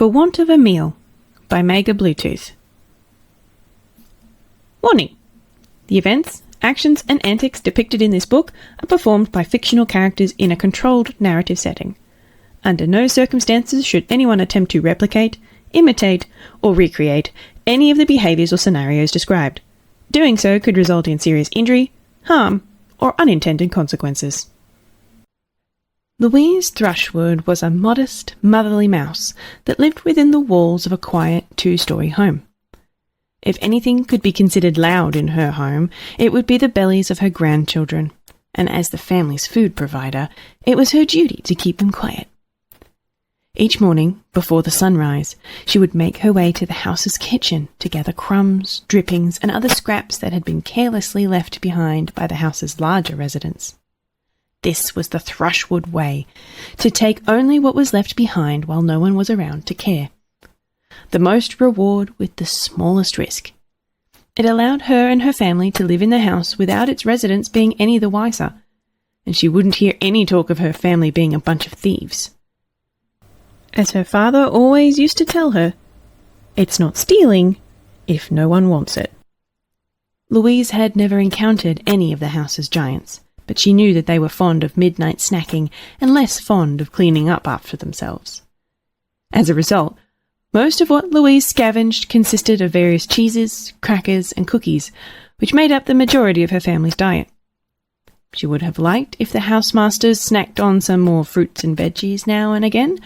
For Want of a Meal by MagerBlutooth. Warning! The events, actions and antics depicted in this book are performed by fictional characters in a controlled narrative setting. Under no circumstances should anyone attempt to replicate, imitate, or recreate any of the behaviours or scenarios described. Doing so could result in serious injury, harm, or unintended consequences. Louise Thrushwood was a modest, motherly mouse that lived within the walls of a quiet two-storey home. If anything could be considered loud in her home, it would be the bellies of her grandchildren, and as the family's food provider, it was her duty to keep them quiet. Each morning, before the sunrise, she would make her way to the house's kitchen to gather crumbs, drippings, and other scraps that had been carelessly left behind by the house's larger residents. This was the Thrushwood way, to take only what was left behind while no one was around to care. The most reward with the smallest risk. It allowed her and her family to live in the house without its residents being any the wiser, and she wouldn't hear any talk of her family being a bunch of thieves. As her father always used to tell her, it's not stealing if no one wants it. Louise had never encountered any of the house's giants, but she knew that they were fond of midnight snacking and less fond of cleaning up after themselves. As a result, most of what Louise scavenged consisted of various cheeses, crackers, and cookies, which made up the majority of her family's diet. She would have liked if the housemasters snacked on some more fruits and veggies now and again,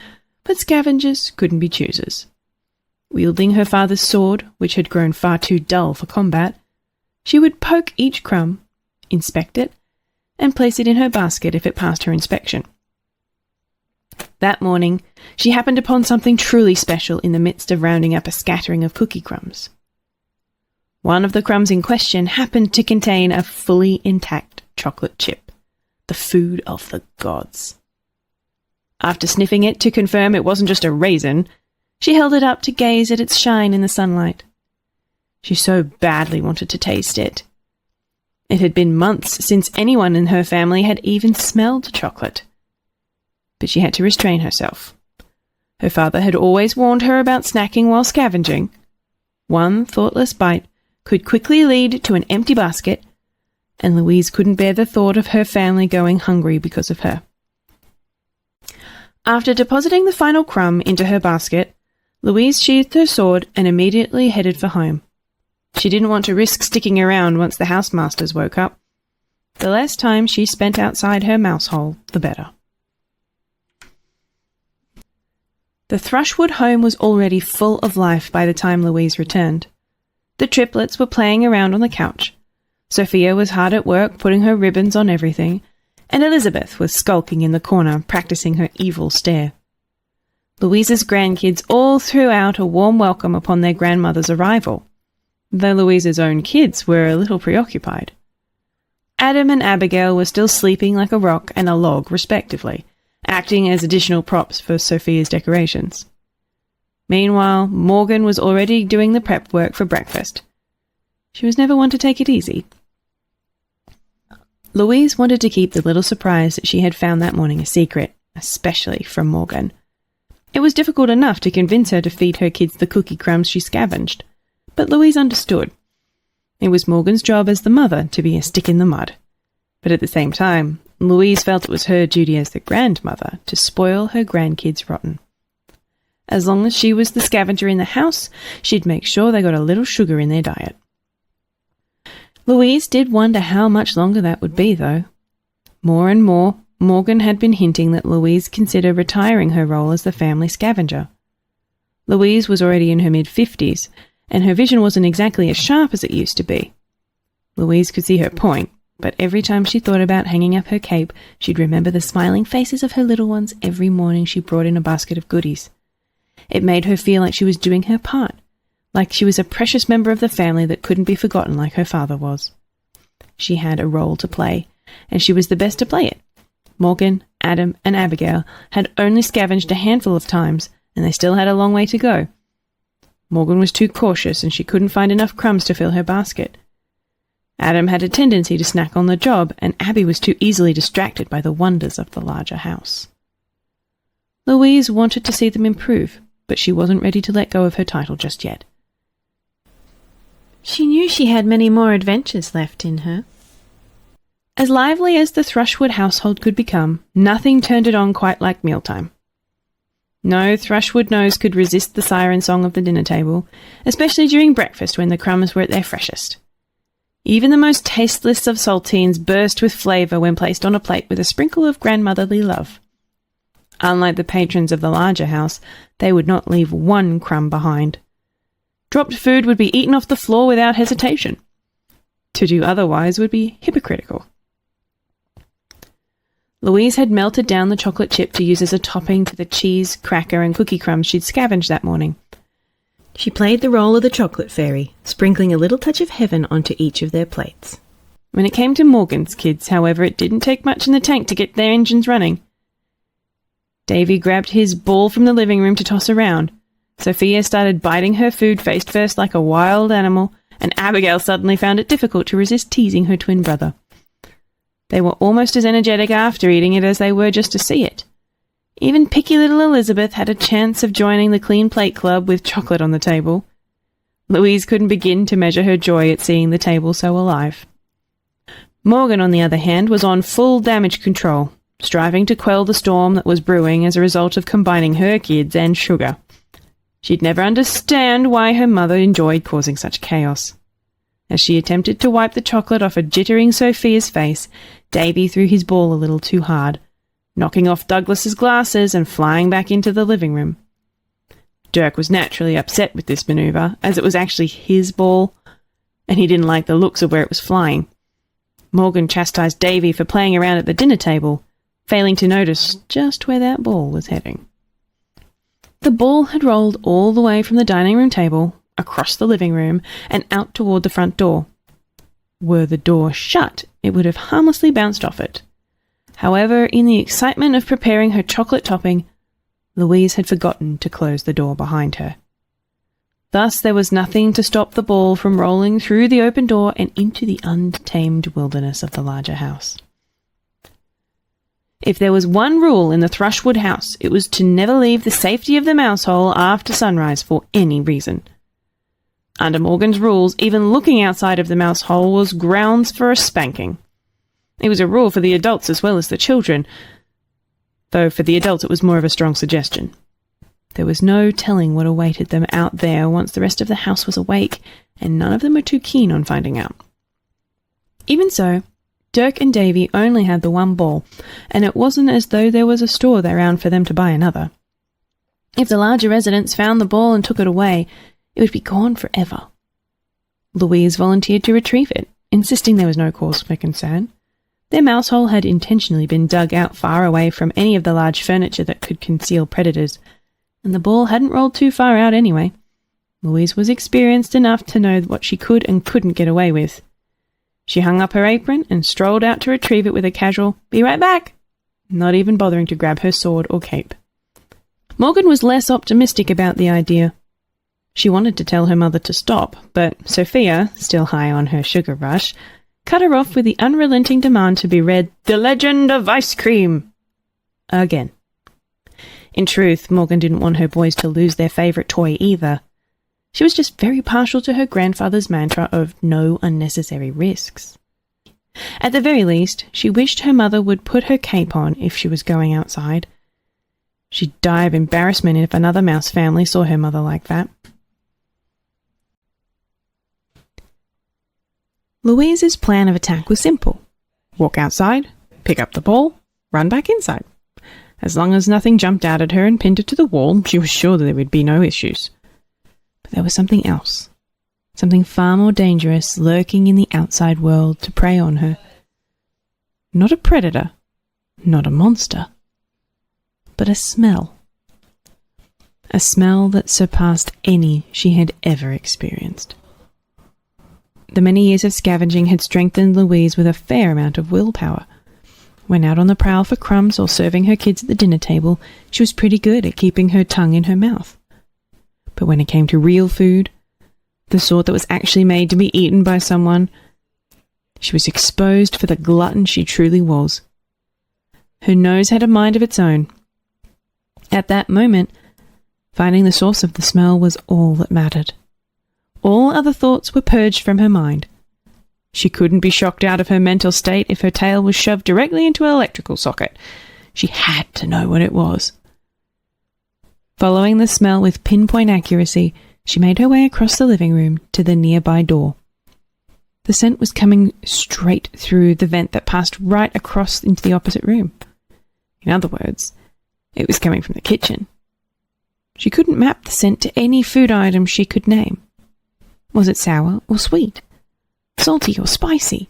but scavengers couldn't be choosers. Wielding her father's sword, which had grown far too dull for combat, she would poke each crumb, inspect it, and place it in her basket if it passed her inspection. That morning, she happened upon something truly special in the midst of rounding up a scattering of cookie crumbs. One of the crumbs in question happened to contain a fully intact chocolate chip, the food of the gods. After sniffing it to confirm it wasn't just a raisin, she held it up to gaze at its shine in the sunlight. She so badly wanted to taste it. It had been months since anyone in her family had even smelled chocolate. But she had to restrain herself. Her father had always warned her about snacking while scavenging. One thoughtless bite could quickly lead to an empty basket, and Louise couldn't bear the thought of her family going hungry because of her. After depositing the final crumb into her basket, Louise sheathed her sword and immediately headed for home. She didn't want to risk sticking around once the housemasters woke up. The less time she spent outside her mouse hole, the better. The Thrushwood home was already full of life by the time Louise returned. The triplets were playing around on the couch. Sophia was hard at work putting her ribbons on everything, and Elizabeth was skulking in the corner practicing her evil stare. Louise's grandkids all threw out a warm welcome upon their grandmother's arrival, though Louise's own kids were a little preoccupied. Adam and Abigail were still sleeping like a rock and a log, respectively, acting as additional props for Sophia's decorations. Meanwhile, Morgan was already doing the prep work for breakfast. She was never one to take it easy. Louise wanted to keep the little surprise that she had found that morning a secret, especially from Morgan. It was difficult enough to convince her to feed her kids the cookie crumbs she scavenged, but Louise understood. It was Morgan's job as the mother to be a stick in the mud. But at the same time, Louise felt it was her duty as the grandmother to spoil her grandkids rotten. As long as she was the scavenger in the house, she'd make sure they got a little sugar in their diet. Louise did wonder how much longer that would be, though. More and more, Morgan had been hinting that Louise consider retiring her role as the family scavenger. Louise was already in her mid-50s, and her vision wasn't exactly as sharp as it used to be. Louise could see her point, but every time she thought about hanging up her cape, she'd remember the smiling faces of her little ones every morning she brought in a basket of goodies. It made her feel like she was doing her part, like she was a precious member of the family that couldn't be forgotten like her father was. She had a role to play, and she was the best to play it. Morgan, Adam, and Abigail had only scavenged a handful of times, and they still had a long way to go. Morgan was too cautious, and she couldn't find enough crumbs to fill her basket. Adam had a tendency to snack on the job, and Abby was too easily distracted by the wonders of the larger house. Louise wanted to see them improve, but she wasn't ready to let go of her title just yet. She knew she had many more adventures left in her. As lively as the Thrushwood household could become, nothing turned it on quite like mealtime. No Thrushwood nose could resist the siren song of the dinner table, especially during breakfast when the crumbs were at their freshest. Even the most tasteless of saltines burst with flavour when placed on a plate with a sprinkle of grandmotherly love. Unlike the patrons of the larger house, they would not leave one crumb behind. Dropped food would be eaten off the floor without hesitation. To do otherwise would be hypocritical. Louise had melted down the chocolate chip to use as a topping to the cheese, cracker and cookie crumbs she'd scavenged that morning. She played the role of the chocolate fairy, sprinkling a little touch of heaven onto each of their plates. When it came to Morgan's kids, however, it didn't take much in the tank to get their engines running. Davy grabbed his ball from the living room to toss around. Sophia started biting her food face first like a wild animal, and Abigail suddenly found it difficult to resist teasing her twin brother. They were almost as energetic after eating it as they were just to see it. Even picky little Elizabeth had a chance of joining the clean plate club with chocolate on the table. Louise couldn't begin to measure her joy at seeing the table so alive. Morgan, on the other hand, was on full damage control, striving to quell the storm that was brewing as a result of combining her kids and sugar. She'd never understand why her mother enjoyed causing such chaos. As she attempted to wipe the chocolate off a jittering Sophia's face, Davy threw his ball a little too hard, knocking off Douglas's glasses and flying back into the living room. Dirk was naturally upset with this manoeuvre, as it was actually his ball, and he didn't like the looks of where it was flying. Morgan chastised Davy for playing around at the dinner table, failing to notice just where that ball was heading. The ball had rolled all the way from the dining room table, across the living room, and out toward the front door. Were the door shut, it would have harmlessly bounced off it. However, in the excitement of preparing her chocolate topping, Louise had forgotten to close the door behind her. Thus there was nothing to stop the ball from rolling through the open door and into the untamed wilderness of the larger house. If there was one rule in the Thrushwood house, it was to never leave the safety of the mouse hole after sunrise for any reason. Under Morgan's rules, even looking outside of the mouse hole was grounds for a spanking. It was a rule for the adults as well as the children, though for the adults it was more of a strong suggestion. There was no telling what awaited them out there once the rest of the house was awake, and none of them were too keen on finding out. Even so, Dirk and Davy only had the one ball, and it wasn't as though there was a store around for them to buy another. If the larger residents found the ball and took it away, it would be gone forever. Louise volunteered to retrieve it, insisting there was no cause for concern. Their mouse hole had intentionally been dug out far away from any of the large furniture that could conceal predators, and the ball hadn't rolled too far out anyway. Louise was experienced enough to know what she could and couldn't get away with. She hung up her apron and strolled out to retrieve it with a casual, "Be right back," not even bothering to grab her sword or cape. Morgan was less optimistic about the idea. She wanted to tell her mother to stop, but Sophia, still high on her sugar rush, cut her off with the unrelenting demand to be read The Legend of Ice Cream again. In truth, Morgan didn't want her boys to lose their favourite toy either. She was just very partial to her grandfather's mantra of no unnecessary risks. At the very least, she wished her mother would put her cape on if she was going outside. She'd die of embarrassment if another mouse family saw her mother like that. Louise's plan of attack was simple. Walk outside, pick up the ball, run back inside. As long as nothing jumped out at her and pinned her to the wall, she was sure that there would be no issues. But there was something else, something far more dangerous lurking in the outside world to prey on her. Not a predator, not a monster, but a smell. A smell that surpassed any she had ever experienced. The many years of scavenging had strengthened Louise with a fair amount of willpower. When out on the prowl for crumbs or serving her kids at the dinner table, she was pretty good at keeping her tongue in her mouth. But when it came to real food, the sort that was actually made to be eaten by someone, she was exposed for the glutton she truly was. Her nose had a mind of its own. At that moment, Finding the source of the smell was all that mattered. All other thoughts were purged from her mind. She couldn't be shocked out of her mental state if her tail was shoved directly into an electrical socket. She had to know what it was. Following the smell with pinpoint accuracy, she made her way across the living room to the nearby door. The scent was coming straight through the vent that passed right across into the opposite room. In other words, it was coming from the kitchen. She couldn't map the scent to any food item she could name. Was it sour or sweet? Salty or spicy?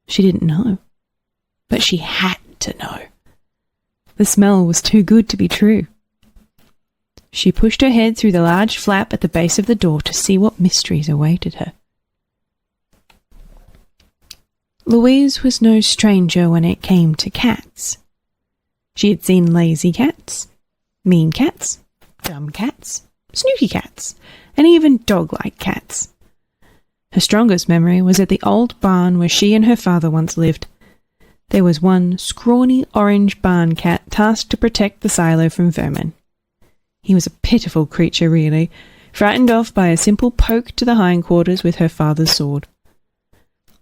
She didn't know. But she had to know. The smell was too good to be true. She pushed her head through the large flap at the base of the door to see what mysteries awaited her. Louise was no stranger when it came to cats. She had seen lazy cats, mean cats, dumb cats, snooty cats, and even dog-like cats. Her strongest memory was at the old barn where she and her father once lived. There was one scrawny orange barn cat tasked to protect the silo from vermin. He was a pitiful creature, really, frightened off by a simple poke to the hindquarters with her father's sword.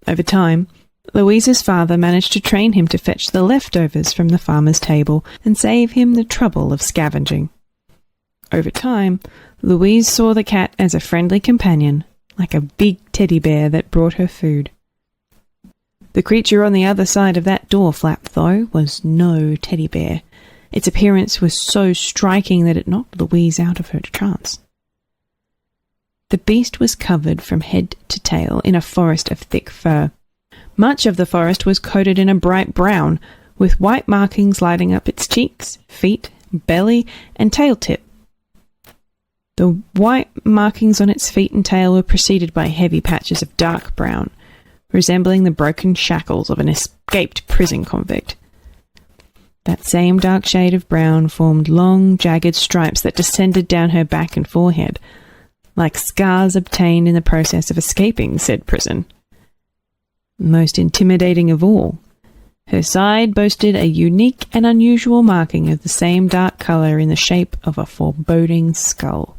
Over time, Louise's father managed to train him to fetch the leftovers from the farmer's table and save him the trouble of scavenging. Over time, Louise saw the cat as a friendly companion, like a big teddy bear that brought her food. The creature on the other side of that door flap, though, was no teddy bear. Its appearance was so striking that it knocked Louise out of her trance. The beast was covered from head to tail in a forest of thick fur. Much of the forest was coated in a bright brown, with white markings lighting up its cheeks, feet, belly, and tail tip. The white markings on its feet and tail were preceded by heavy patches of dark brown, resembling the broken shackles of an escaped prison convict. That same dark shade of brown formed long, jagged stripes that descended down her back and forehead, like scars obtained in the process of escaping said prison. Most intimidating of all, her side boasted a unique and unusual marking of the same dark colour in the shape of a foreboding skull.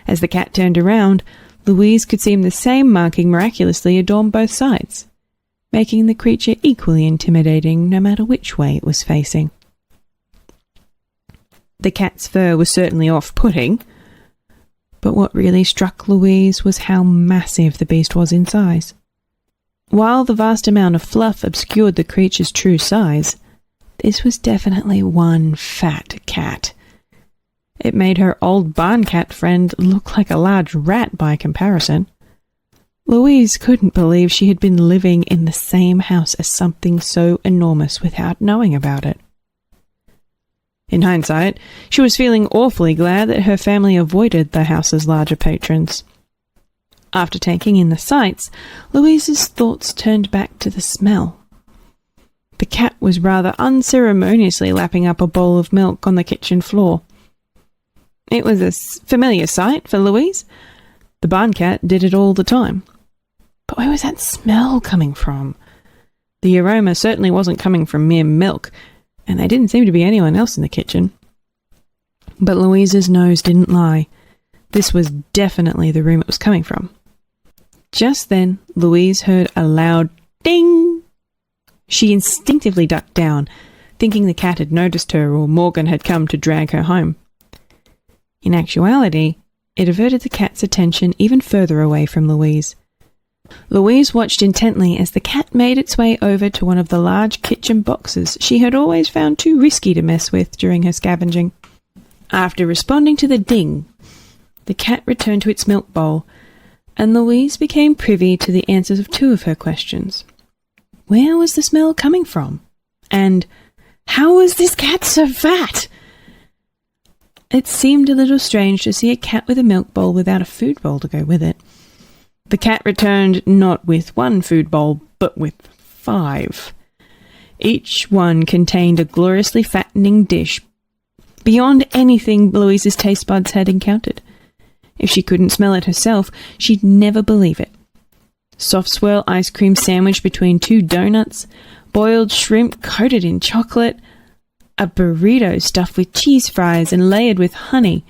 As the cat turned around, Louise could see the same marking miraculously adorn both sides, making the creature equally intimidating no matter which way it was facing. The cat's fur was certainly off-putting, but what really struck Louise was how massive the beast was in size. While the vast amount of fluff obscured the creature's true size, this was definitely one fat cat. It made her old barn cat friend look like a large rat by comparison. Louise couldn't believe she had been living in the same house as something so enormous without knowing about it. In hindsight, she was feeling awfully glad that her family avoided the house's larger patrons. After taking in the sights, Louise's thoughts turned back to the smell. The cat was rather unceremoniously lapping up a bowl of milk on the kitchen floor. It was a familiar sight for Louise. The barn cat did it all the time. But where was that smell coming from? The aroma certainly wasn't coming from mere milk, and there didn't seem to be anyone else in the kitchen. But Louise's nose didn't lie. This was definitely the room it was coming from. Just then, Louise heard a loud ding. She instinctively ducked down, thinking the cat had noticed her or Morgan had come to drag her home. In actuality, it averted the cat's attention even further away from Louise. Louise watched intently as the cat made its way over to one of the large kitchen boxes she had always found too risky to mess with during her scavenging. After responding to the ding, the cat returned to its milk bowl, and Louise became privy to the answers of two of her questions. Where was the smell coming from? And how was this cat so fat? It seemed a little strange to see a cat with a milk bowl without a food bowl to go with it. The cat returned not with one food bowl, but with 5. Each one contained a gloriously fattening dish beyond anything Louise's taste buds had encountered. If she couldn't smell it herself, she'd never believe it. Soft swirl ice cream sandwiched between 2 donuts, boiled shrimp coated in chocolate, a burrito stuffed with cheese fries and layered with honey,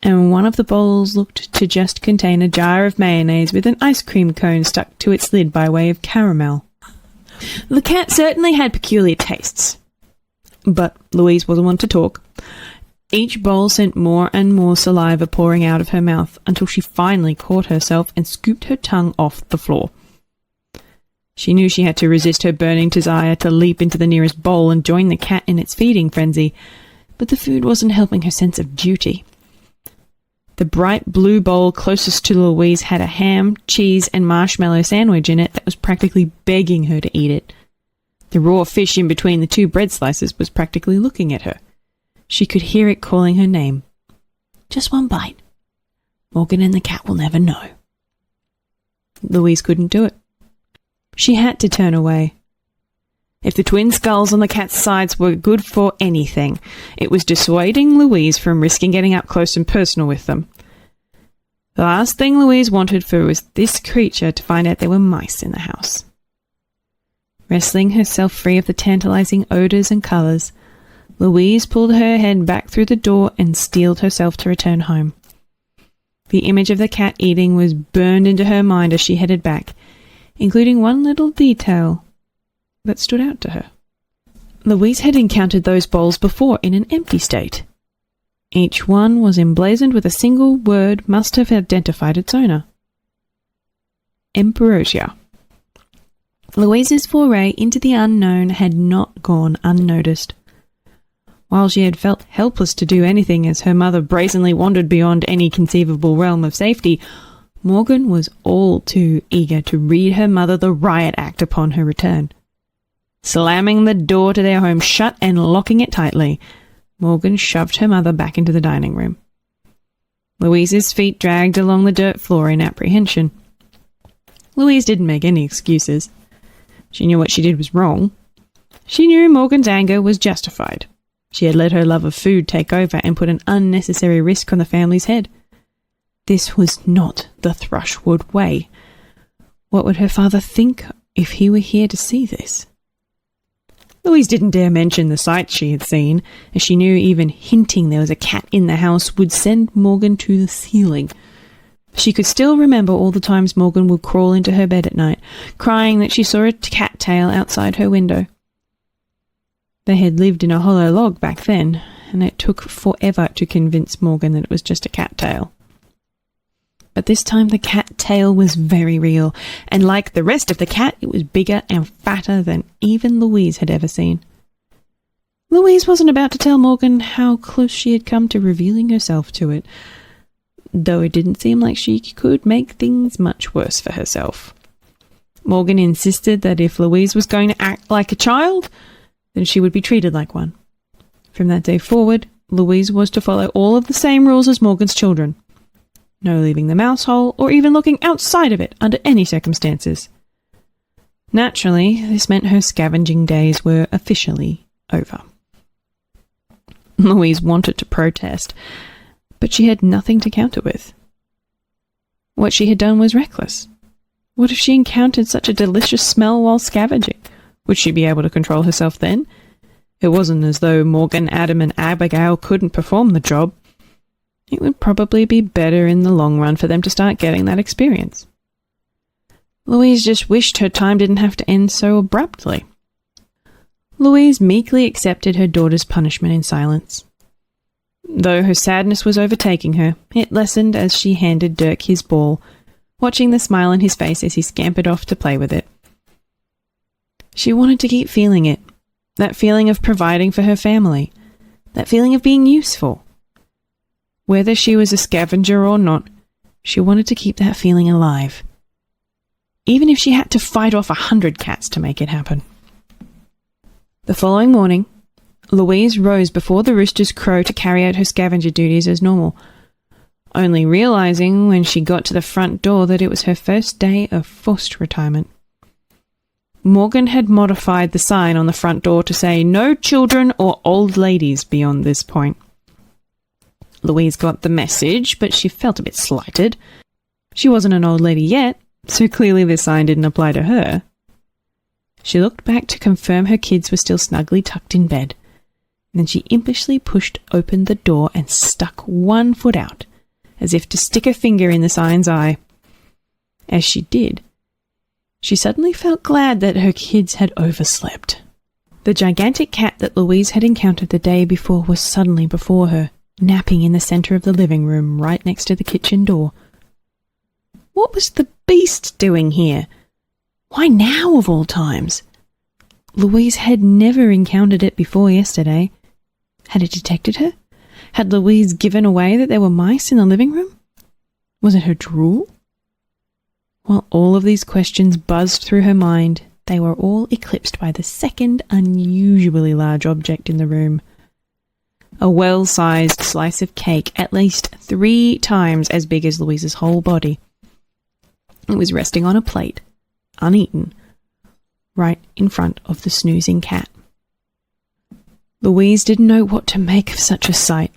and one of the bowls looked to just contain a jar of mayonnaise with an ice cream cone stuck to its lid by way of caramel. The cat certainly had peculiar tastes. But Louise wasn't one to talk. Each bowl sent more and more saliva pouring out of her mouth until she finally caught herself and scooped her tongue off the floor. She knew she had to resist her burning desire to leap into the nearest bowl and join the cat in its feeding frenzy, but the food wasn't helping her sense of duty. The bright blue bowl closest to Louise had a ham, cheese, and marshmallow sandwich in it that was practically begging her to eat it. The raw fish in between the two bread slices was practically looking at her. She could hear it calling her name. Just one bite. Morgan and the cat will never know. Louise couldn't do it. She had to turn away. If the twin skulls on the cat's sides were good for anything, it was dissuading Louise from risking getting up close and personal with them. The last thing Louise wanted for was this creature to find out there were mice in the house. Wrestling herself free of the tantalizing odours and colours, Louise pulled her head back through the door and steeled herself to return home. The image of the cat eating was burned into her mind as she headed back, including one little detail that stood out to her. Louise had encountered those bowls before in an empty state. Each one was emblazoned with a single word must have identified its owner. Ambrosia. Louise's foray into the unknown had not gone unnoticed. While she had felt helpless to do anything as her mother brazenly wandered beyond any conceivable realm of safety, Morgan was all too eager to read her mother the riot act upon her return. Slamming the door to their home shut and locking it tightly, Morgan shoved her mother back into the dining room. Louise's feet dragged along the dirt floor in apprehension. Louise didn't make any excuses. She knew what she did was wrong. She knew Morgan's anger was justified. She had let her love of food take over and put an unnecessary risk on the family's head. This was not the Thrushwood way. What would her father think if he were here to see this? Louise didn't dare mention the sights she had seen, as she knew even hinting there was a cat in the house would send Morgan to the ceiling. She could still remember all the times Morgan would crawl into her bed at night, crying that she saw a cat tail outside her window. They had lived in a hollow log back then, and it took forever to convince Morgan that it was just a cat tail. But this time the cat tail was very real, and like the rest of the cat, it was bigger and fatter than even Louise had ever seen. Louise wasn't about to tell Morgan how close she had come to revealing herself to it, though it didn't seem like she could make things much worse for herself. Morgan insisted that if Louise was going to act like a child, then she would be treated like one. From that day forward, Louise was to follow all of the same rules as Morgan's children. No leaving the mouse hole or even looking outside of it under any circumstances. Naturally, this meant her scavenging days were officially over. Louise wanted to protest, but she had nothing to counter with. What she had done was reckless. What if she encountered such a delicious smell while scavenging? Would she be able to control herself then? It wasn't as though Morgan, Adam, and Abigail couldn't perform the job. It would probably be better in the long run for them to start getting that experience. Louise just wished her time didn't have to end so abruptly. Louise meekly accepted her daughter's punishment in silence. Though her sadness was overtaking her, it lessened as she handed Dirk his ball, watching the smile on his face as he scampered off to play with it. She wanted to keep feeling it, that feeling of providing for her family, that feeling of being useful. Whether she was a scavenger or not, she wanted to keep that feeling alive, even if she had to fight off 100 cats to make it happen. The following morning, Louise rose before the roosters crow to carry out her scavenger duties as normal, only realizing when she got to the front door that it was her first day of forced retirement. Morgan had modified the sign on the front door to say no children or old ladies beyond this point. Louise got the message, but she felt a bit slighted. She wasn't an old lady yet, so clearly this sign didn't apply to her. She looked back to confirm her kids were still snugly tucked in bed. Then she impishly pushed open the door and stuck one foot out, as if to stick a finger in the sign's eye. As she did, she suddenly felt glad that her kids had overslept. The gigantic cat that Louise had encountered the day before was suddenly before her, napping in the centre of the living room right next to the kitchen door. What was the beast doing here? Why now of all times? Louise had never encountered it before yesterday. Had it detected her? Had Louise given away that there were mice in the living room? Was it her drool? While all of these questions buzzed through her mind, they were all eclipsed by the second unusually large object in the room. A well-sized slice of cake, at least 3 times as big as Louise's whole body. It was resting on a plate, uneaten, right in front of the snoozing cat. Louise didn't know what to make of such a sight.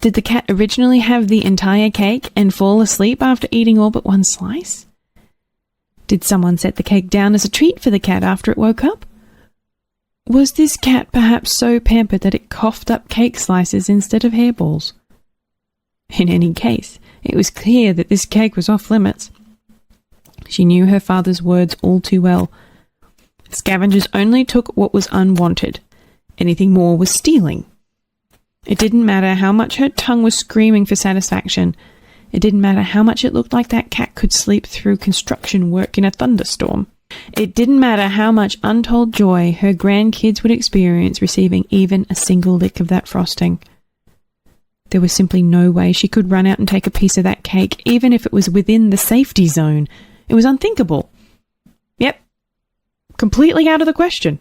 Did the cat originally have the entire cake and fall asleep after eating all but one slice? Did someone set the cake down as a treat for the cat after it woke up? Was this cat perhaps so pampered that it coughed up cake slices instead of hairballs? In any case, it was clear that this cake was off limits. She knew her father's words all too well. Scavengers only took what was unwanted. Anything more was stealing. It didn't matter how much her tongue was screaming for satisfaction. It didn't matter how much it looked like that cat could sleep through construction work in a thunderstorm. It didn't matter how much untold joy her grandkids would experience receiving even a single lick of that frosting. There was simply no way she could run out and take a piece of that cake, even if it was within the safety zone. It was unthinkable. Yep, completely out of the question.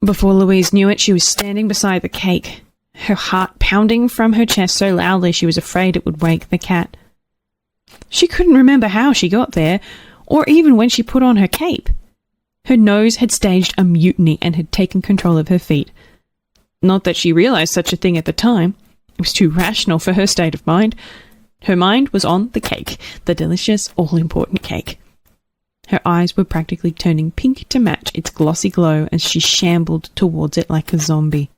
Before Louise knew it, she was standing beside the cake, her heart pounding from her chest so loudly she was afraid it would wake the cat. She couldn't remember how she got there, or even when she put on her cape. Her nose had staged a mutiny and had taken control of her feet. Not that she realized such a thing at the time. It was too rational for her state of mind. Her mind was on the cake, the delicious, all-important cake. Her eyes were practically turning pink to match its glossy glow as she shambled towards it like a zombie.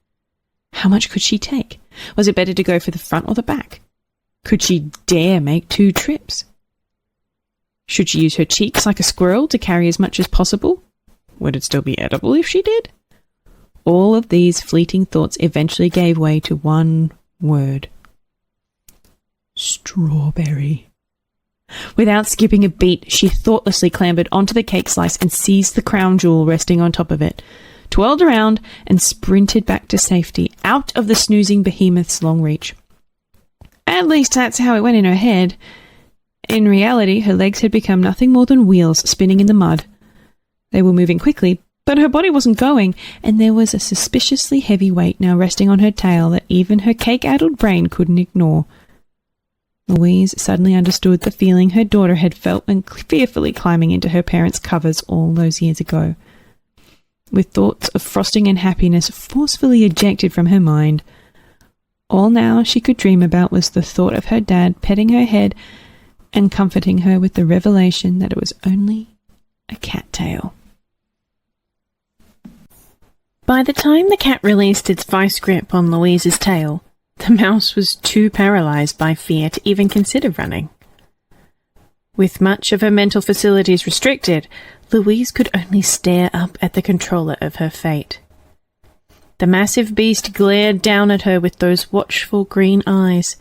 How much could she take? Was it better to go for the front or the back? Could she dare make 2 trips? Should she use her cheeks like a squirrel to carry as much as possible? Would it still be edible if she did? All of these fleeting thoughts eventually gave way to one word. Strawberry. Without skipping a beat, she thoughtlessly clambered onto the cake slice and seized the crown jewel resting on top of it, twirled around and sprinted back to safety, out of the snoozing behemoth's long reach. At least that's how it went in her head. In reality, her legs had become nothing more than wheels spinning in the mud. They were moving quickly, but her body wasn't going, and there was a suspiciously heavy weight now resting on her tail that even her cake-addled brain couldn't ignore. Louise suddenly understood the feeling her daughter had felt when fearfully climbing into her parents' covers all those years ago. With thoughts of frosting and happiness forcefully ejected from her mind, all now she could dream about was the thought of her dad petting her head and comforting her with the revelation that it was only a cattail. By the time the cat released its vice grip on Louise's tail, the mouse was too paralyzed by fear to even consider running. With much of her mental facilities restricted, Louise could only stare up at the controller of her fate. The massive beast glared down at her with those watchful green eyes,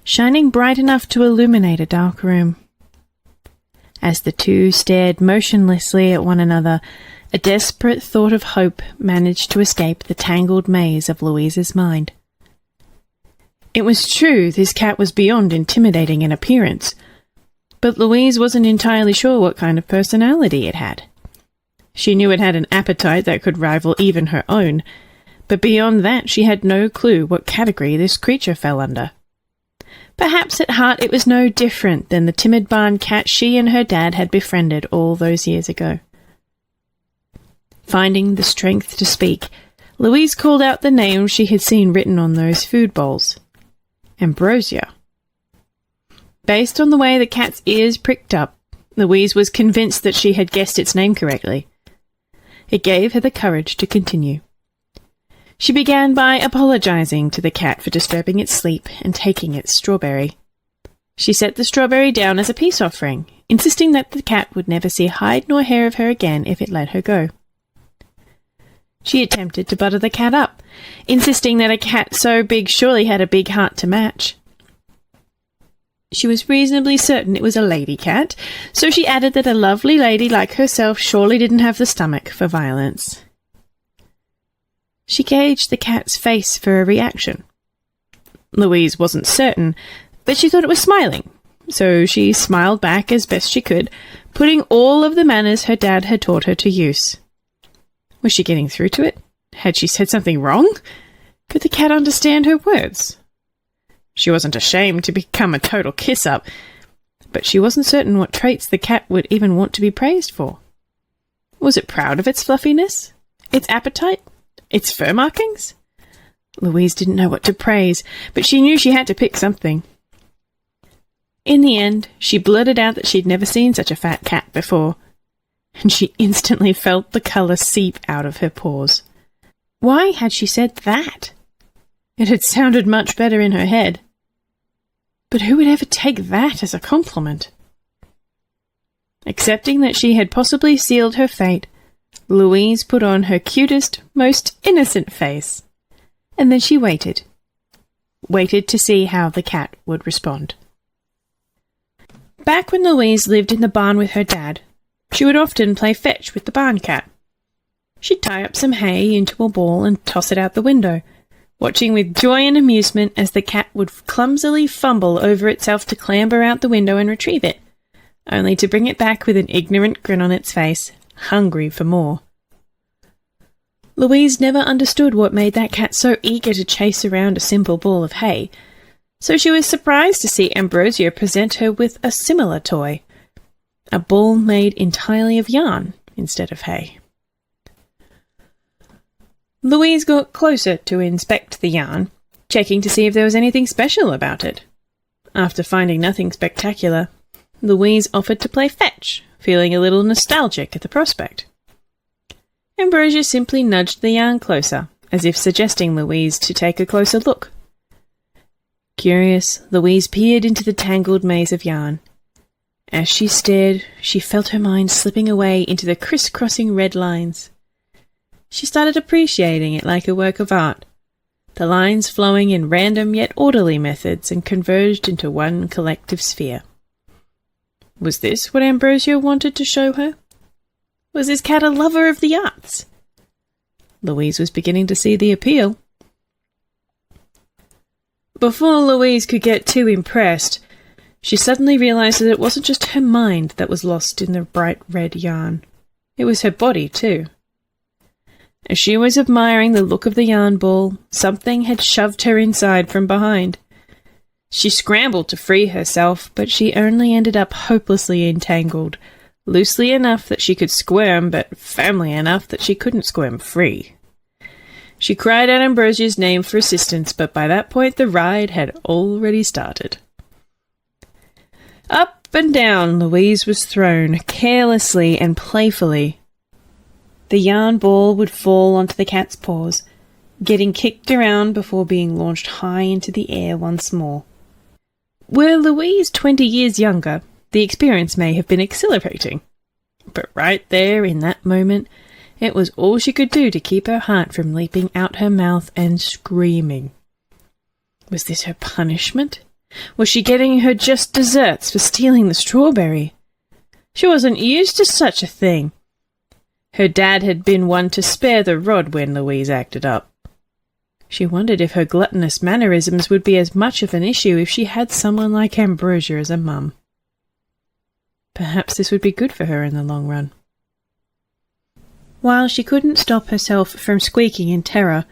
shining bright enough to illuminate a dark room. As the two stared motionlessly at one another, a desperate thought of hope managed to escape the tangled maze of Louise's mind. It was true this cat was beyond intimidating in appearance, but Louise wasn't entirely sure what kind of personality it had. She knew it had an appetite that could rival even her own, but beyond that she had no clue what category this creature fell under. Perhaps at heart it was no different than the timid barn cat she and her dad had befriended all those years ago. Finding the strength to speak, Louise called out the name she had seen written on those food bowls. Ambrosia. Based on the way the cat's ears pricked up, Louise was convinced that she had guessed its name correctly. It gave her the courage to continue. She began by apologizing to the cat for disturbing its sleep and taking its strawberry. She set the strawberry down as a peace offering, insisting that the cat would never see hide nor hair of her again if it let her go. She attempted to butter the cat up, insisting that a cat so big surely had a big heart to match. She was reasonably certain it was a lady cat, so she added that a lovely lady like herself surely didn't have the stomach for violence. She gauged the cat's face for a reaction. Louise wasn't certain, but she thought it was smiling, so she smiled back as best she could, putting all of the manners her dad had taught her to use. Was she getting through to it? Had she said something wrong? Could the cat understand her words? She wasn't ashamed to become a total kiss-up, but she wasn't certain what traits the cat would even want to be praised for. Was it proud of its fluffiness? Its appetite? Its fur markings? Louise didn't know what to praise, but she knew she had to pick something. In the end, she blurted out that she'd never seen such a fat cat before, and she instantly felt the colour seep out of her pores. Why had she said that? It had sounded much better in her head. But who would ever take that as a compliment? Accepting that she had possibly sealed her fate, Louise put on her cutest, most innocent face, and then she waited. Waited to see how the cat would respond. Back when Louise lived in the barn with her dad, she would often play fetch with the barn cat. She'd tie up some hay into a ball and toss it out the window, watching with joy and amusement as the cat would clumsily fumble over itself to clamber out the window and retrieve it, only to bring it back with an ignorant grin on its face, hungry for more. Louise never understood what made that cat so eager to chase around a simple ball of hay, so she was surprised to see Ambrosia present her with a similar toy, a ball made entirely of yarn instead of hay. Louise got closer to inspect the yarn, checking to see if there was anything special about it. After finding nothing spectacular, Louise offered to play fetch, feeling a little nostalgic at the prospect. Ambrosia simply nudged the yarn closer, as if suggesting Louise to take a closer look. Curious, Louise peered into the tangled maze of yarn. As she stared, she felt her mind slipping away into the criss-crossing red lines. She started appreciating it like a work of art, the lines flowing in random yet orderly methods and converged into one collective sphere. Was this what Ambrosia wanted to show her? Was this cat a lover of the arts? Louise was beginning to see the appeal. Before Louise could get too impressed, she suddenly realized that it wasn't just her mind that was lost in the bright red yarn. It was her body, too. As she was admiring the look of the yarn ball, something had shoved her inside from behind. She scrambled to free herself, but she only ended up hopelessly entangled, loosely enough that she could squirm, but firmly enough that she couldn't squirm free. She cried out Ambrosia's name for assistance, but by that point the ride had already started. Up and down Louise was thrown, carelessly and playfully. The yarn ball would fall onto the cat's paws, getting kicked around before being launched high into the air once more. Were Louise 20 years younger, the experience may have been exhilarating. But right there, in that moment, it was all she could do to keep her heart from leaping out her mouth and screaming. Was this her punishment? Was she getting her just desserts for stealing the strawberry? She wasn't used to such a thing. Her dad had been one to spare the rod when Louise acted up. She wondered if her gluttonous mannerisms would be as much of an issue if she had someone like Ambrosia as a mum. Perhaps this would be good for her in the long run. While she couldn't stop herself from squeaking in terror,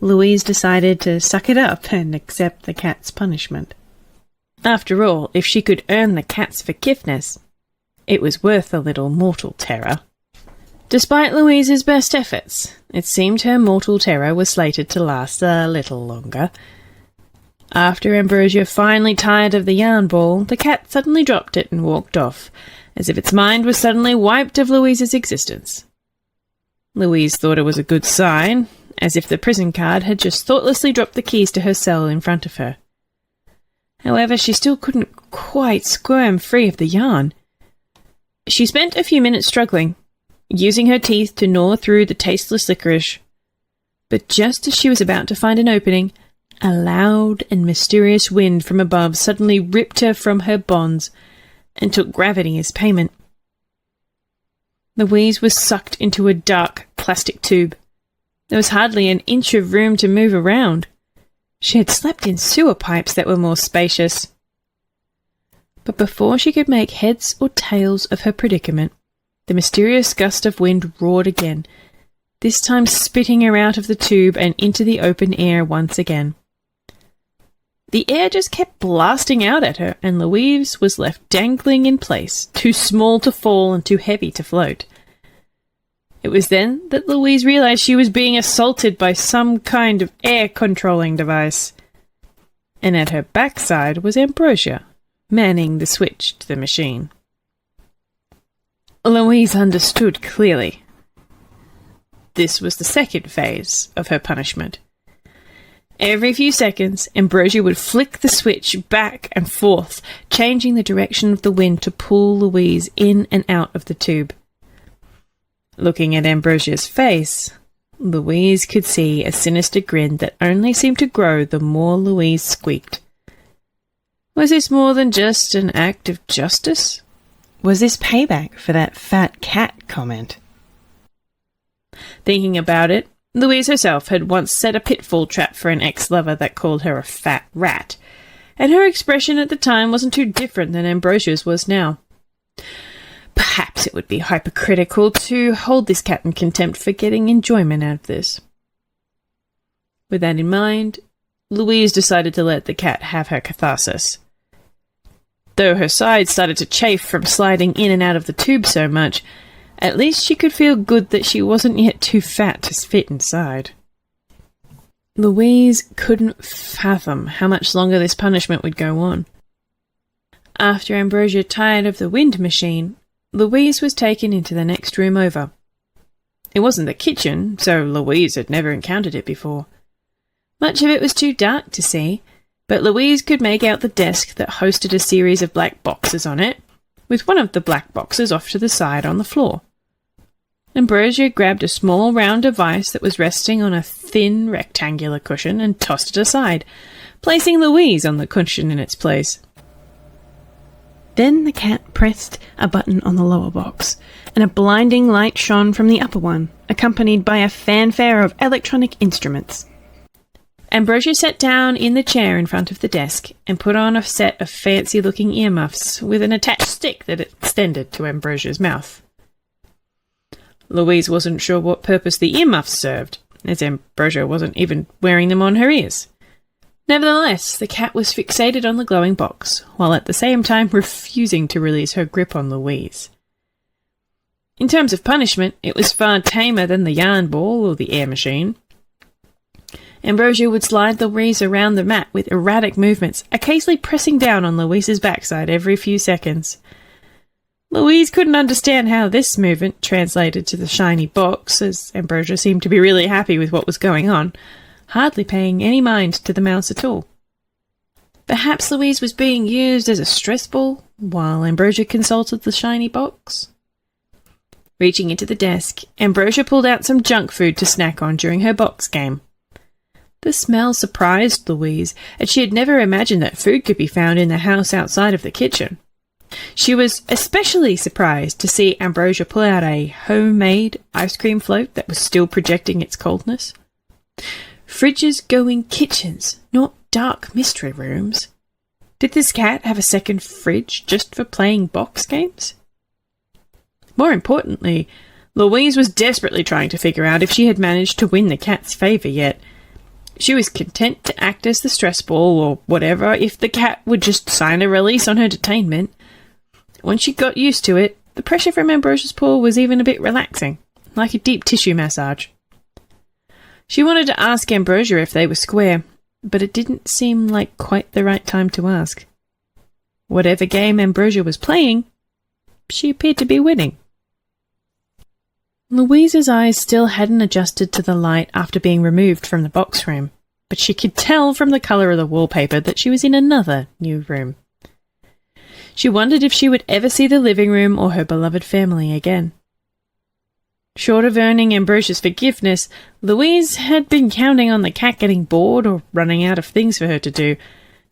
Louise decided to suck it up and accept the cat's punishment. After all, if she could earn the cat's forgiveness, it was worth a little mortal terror. Despite Louise's best efforts, it seemed her mortal terror was slated to last a little longer. After Ambrosia finally tired of the yarn ball, the cat suddenly dropped it and walked off, as if its mind was suddenly wiped of Louise's existence. Louise thought it was a good sign, as if the prison guard had just thoughtlessly dropped the keys to her cell in front of her. However, she still couldn't quite squirm free of the yarn. She spent a few minutes struggling, using her teeth to gnaw through the tasteless licorice. But just as she was about to find an opening, a loud and mysterious wind from above suddenly ripped her from her bonds and took gravity as payment. Louise was sucked into a dark plastic tube. There was hardly an inch of room to move around. She had slept in sewer pipes that were more spacious. But before she could make heads or tails of her predicament, the mysterious gust of wind roared again, this time spitting her out of the tube and into the open air once again. The air just kept blasting out at her, and Louise was left dangling in place, too small to fall and too heavy to float. It was then that Louise realized she was being assaulted by some kind of air-controlling device. And at her backside was Ambrosia, manning the switch to the machine. Louise understood clearly. This was the second phase of her punishment. Every few seconds, Ambrosia would flick the switch back and forth, changing the direction of the wind to pull Louise in and out of the tube. Looking at Ambrosia's face, Louise could see a sinister grin that only seemed to grow the more Louise squeaked. Was this more than just an act of justice? Was this payback for that fat cat comment? Thinking about it, Louise herself had once set a pitfall trap for an ex-lover that called her a fat rat, and her expression at the time wasn't too different than Ambrosia's was now. Perhaps it would be hypocritical to hold this cat in contempt for getting enjoyment out of this. With that in mind, Louise decided to let the cat have her catharsis. Though her sides started to chafe from sliding in and out of the tube so much, at least she could feel good that she wasn't yet too fat to fit inside. Louise couldn't fathom how much longer this punishment would go on. After Ambrosia tired of the wind machine, Louise was taken into the next room over. It wasn't the kitchen, so Louise had never encountered it before. Much of it was too dark to see, but Louise could make out the desk that hosted a series of black boxes on it, with one of the black boxes off to the side on the floor. Ambrosia grabbed a small round device that was resting on a thin rectangular cushion and tossed it aside, placing Louise on the cushion in its place. Then the cat pressed a button on the lower box, and a blinding light shone from the upper one, accompanied by a fanfare of electronic instruments. Ambrosia sat down in the chair in front of the desk and put on a set of fancy-looking earmuffs with an attached stick that extended to Ambrosia's mouth. Louise wasn't sure what purpose the earmuffs served, as Ambrosia wasn't even wearing them on her ears. Nevertheless, the cat was fixated on the glowing box, while at the same time refusing to release her grip on Louise. In terms of punishment, it was far tamer than the yarn ball or the air machine. Ambrosia would slide Louise around the mat with erratic movements, occasionally pressing down on Louise's backside every few seconds. Louise couldn't understand how this movement translated to the shiny box, as Ambrosia seemed to be really happy with what was going on, hardly paying any mind to the mouse at all. Perhaps Louise was being used as a stress ball, while Ambrosia consulted the shiny box. Reaching into the desk, Ambrosia pulled out some junk food to snack on during her box game. The smell surprised Louise, as she had never imagined that food could be found in the house outside of the kitchen. She was especially surprised to see Ambrosia pull out a homemade ice cream float that was still projecting its coldness. Fridges go in kitchens, not dark mystery rooms. Did this cat have a second fridge just for playing box games? More importantly, Louise was desperately trying to figure out if she had managed to win the cat's favour yet. She was content to act as the stress ball or whatever if the cat would just sign a release on her detainment. Once she got used to it, the pressure from Ambrosia's paw was even a bit relaxing, like a deep tissue massage. She wanted to ask Ambrosia if they were square, but it didn't seem like quite the right time to ask. Whatever game Ambrosia was playing, she appeared to be winning. Louise's eyes still hadn't adjusted to the light after being removed from the box room, but she could tell from the colour of the wallpaper that she was in another new room. She wondered if she would ever see the living room or her beloved family again. Short of earning Ambrosia's forgiveness, Louise had been counting on the cat getting bored or running out of things for her to do,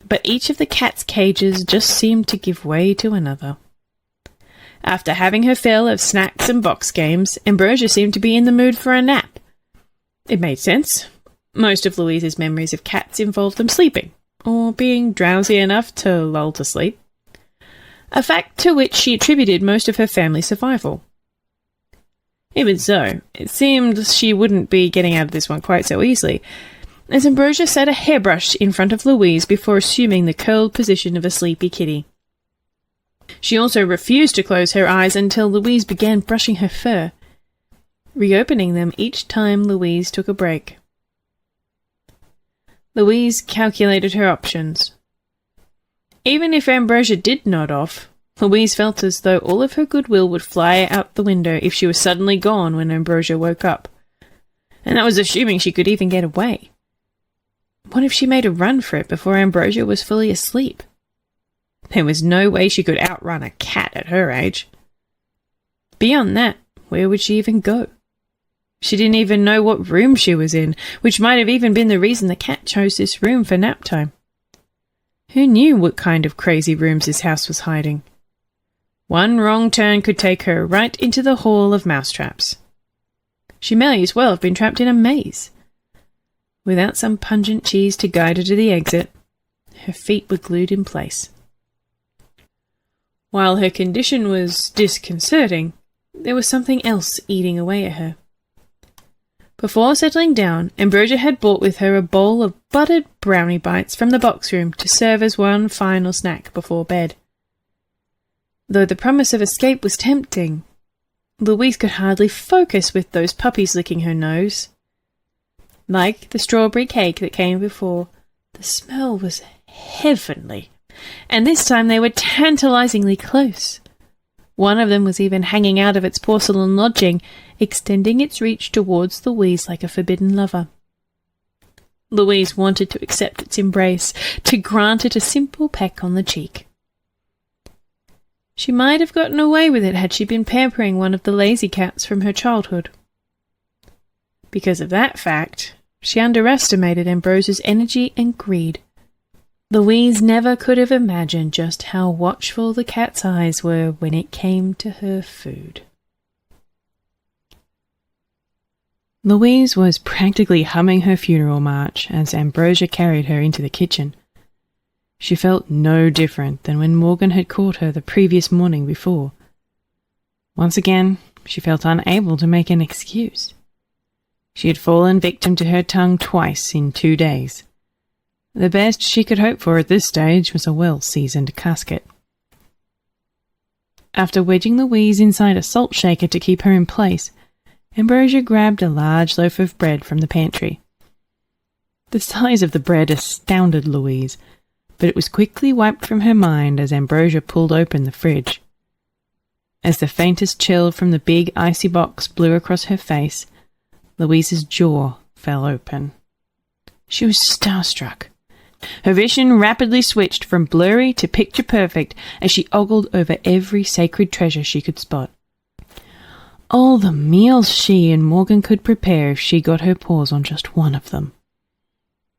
but each of the cat's cages just seemed to give way to another. After having her fill of snacks and box games, Ambrosia seemed to be in the mood for a nap. It made sense. Most of Louise's memories of cats involved them sleeping, or being drowsy enough to lull to sleep, a fact to which she attributed most of her family's survival. Even so, it seemed she wouldn't be getting out of this one quite so easily, as Ambrosia set a hairbrush in front of Louise before assuming the curled position of a sleepy kitty. She also refused to close her eyes until Louise began brushing her fur, reopening them each time Louise took a break. Louise calculated her options. Even if Ambrosia did nod off, Louise felt as though all of her goodwill would fly out the window if she was suddenly gone when Ambrosia woke up. And that was assuming she could even get away. What if she made a run for it before Ambrosia was fully asleep? There was no way she could outrun a cat at her age. Beyond that, where would she even go? She didn't even know what room she was in, which might have even been the reason the cat chose this room for nap time. Who knew what kind of crazy rooms this house was hiding? One wrong turn could take her right into the hall of mousetraps. She may as well have been trapped in a maze. Without some pungent cheese to guide her to the exit, her feet were glued in place. While her condition was disconcerting, there was something else eating away at her. Before settling down, Ambrosia had brought with her a bowl of buttered brownie bites from the box room to serve as one final snack before bed. Though the promise of escape was tempting, Louise could hardly focus with those puppies licking her nose. Like the strawberry cake that came before, the smell was heavenly, and this time they were tantalizingly close. One of them was even hanging out of its porcelain lodging, extending its reach towards Louise like a forbidden lover. Louise wanted to accept its embrace, to grant it a simple peck on the cheek. She might have gotten away with it had she been pampering one of the lazy cats from her childhood. Because of that fact, she underestimated Ambrosia's energy and greed. Louise never could have imagined just how watchful the cat's eyes were when it came to her food. Louise was practically humming her funeral march as Ambrosia carried her into the kitchen. She felt no different than when Morgan had caught her the previous morning before. Once again, she felt unable to make an excuse. She had fallen victim to her tongue twice in 2 days. The best she could hope for at this stage was a well-seasoned casket. After wedging Louise inside a salt shaker to keep her in place, Ambrosia grabbed a large loaf of bread from the pantry. The size of the bread astounded Louise, but it was quickly wiped from her mind as Ambrosia pulled open the fridge. As the faintest chill from the big icy box blew across her face, Louise's jaw fell open. She was starstruck. Her vision rapidly switched from blurry to picture-perfect as she ogled over every sacred treasure she could spot. All the meals she and Morgan could prepare if she got her paws on just one of them.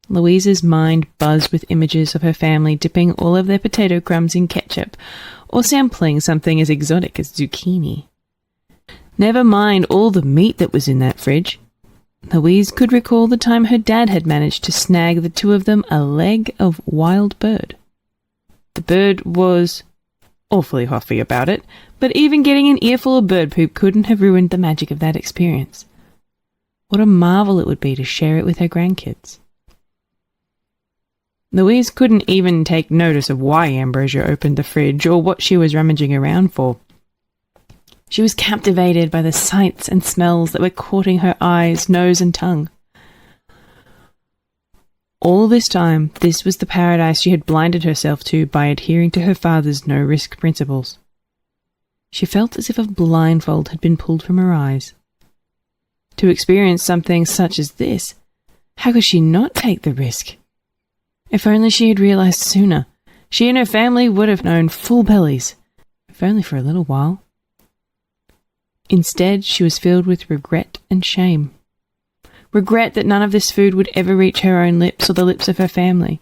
Louise's mind buzzed with images of her family dipping all of their potato crumbs in ketchup, or sampling something as exotic as zucchini. Never mind all the meat that was in that fridge. Louise could recall the time her dad had managed to snag the two of them a leg of wild bird. The bird was awfully huffy about it, but even getting an earful of bird poop couldn't have ruined the magic of that experience. What a marvel it would be to share it with her grandkids. Louise couldn't even take notice of why Ambrosia opened the fridge or what she was rummaging around for. She was captivated by the sights and smells that were courting her eyes, nose, and tongue. All this time, this was the paradise she had blinded herself to by adhering to her father's no-risk principles. She felt as if a blindfold had been pulled from her eyes. To experience something such as this, how could she not take the risk? If only she had realized sooner, she and her family would have known full bellies, if only for a little while. Instead, she was filled with regret and shame. Regret that none of this food would ever reach her own lips or the lips of her family.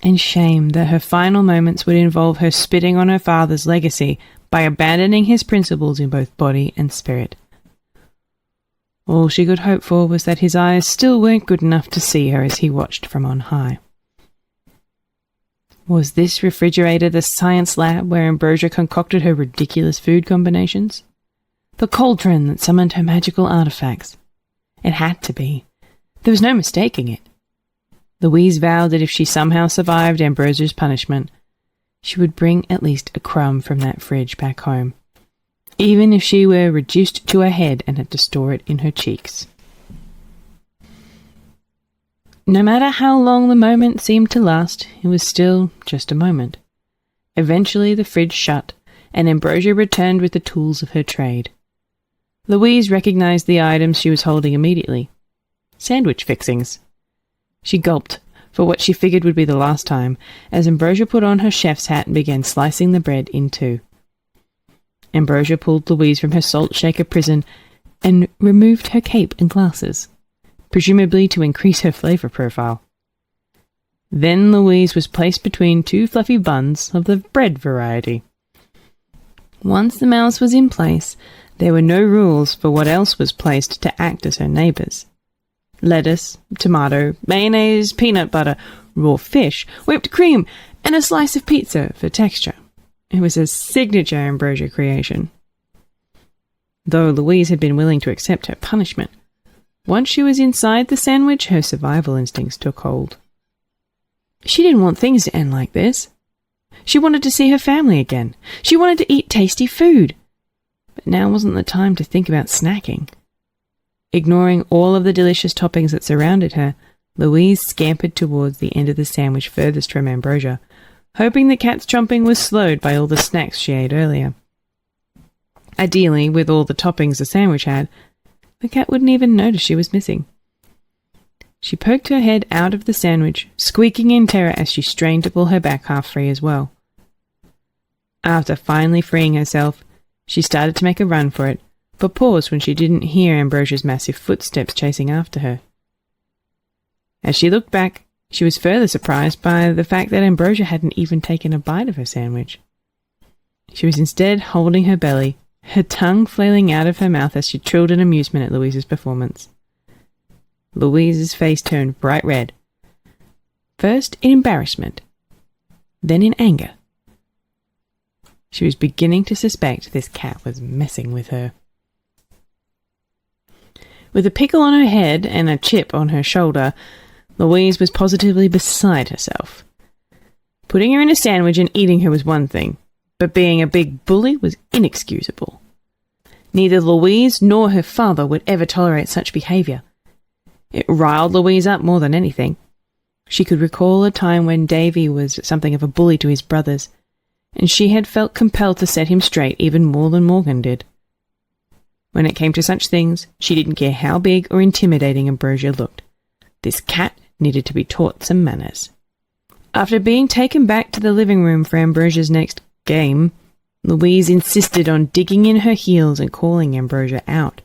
And shame that her final moments would involve her spitting on her father's legacy by abandoning his principles in both body and spirit. All she could hope for was that his eyes still weren't good enough to see her as he watched from on high. Was this refrigerator the science lab where Ambrosia concocted her ridiculous food combinations? The cauldron that summoned her magical artifacts? It had to be. There was no mistaking it. Louise vowed that if she somehow survived Ambrosia's punishment, she would bring at least a crumb from that fridge back home, even if she were reduced to her head and had to store it in her cheeks. No matter how long the moment seemed to last, it was still just a moment. Eventually the fridge shut, and Ambrosia returned with the tools of her trade. Louise recognized the items she was holding immediately. Sandwich fixings. She gulped, for what she figured would be the last time, as Ambrosia put on her chef's hat and began slicing the bread in two. Ambrosia pulled Louise from her salt shaker prison and removed her cape and glasses, presumably to increase her flavor profile. Then Louise was placed between two fluffy buns of the bread variety. Once the mouse was in place, there were no rules for what else was placed to act as her neighbours. Lettuce, tomato, mayonnaise, peanut butter, raw fish, whipped cream, and a slice of pizza for texture. It was a signature Ambrosia creation. Though Louise had been willing to accept her punishment, once she was inside the sandwich, her survival instincts took hold. She didn't want things to end like this. She wanted to see her family again. She wanted to eat tasty food. But now wasn't the time to think about snacking. Ignoring all of the delicious toppings that surrounded her, Louise scampered towards the end of the sandwich furthest from Ambrosia, hoping the cat's chomping was slowed by all the snacks she ate earlier. Ideally, with all the toppings the sandwich had, the cat wouldn't even notice she was missing. She poked her head out of the sandwich, squeaking in terror as she strained to pull her back half free as well. After finally freeing herself, she started to make a run for it, but paused when she didn't hear Ambrosia's massive footsteps chasing after her. As she looked back, she was further surprised by the fact that Ambrosia hadn't even taken a bite of her sandwich. She was instead holding her belly, her tongue flailing out of her mouth as she trilled in amusement at Louise's performance. Louise's face turned bright red. First in embarrassment, then in anger. She was beginning to suspect this cat was messing with her. With a pickle on her head and a chip on her shoulder, Louise was positively beside herself. Putting her in a sandwich and eating her was one thing, but being a big bully was inexcusable. Neither Louise nor her father would ever tolerate such behaviour. It riled Louise up more than anything. She could recall a time when Davy was something of a bully to his brothers, and she had felt compelled to set him straight even more than Morgan did. When it came to such things, she didn't care how big or intimidating Ambrosia looked. This cat needed to be taught some manners. After being taken back to the living room for Ambrosia's next game, Louise insisted on digging in her heels and calling Ambrosia out.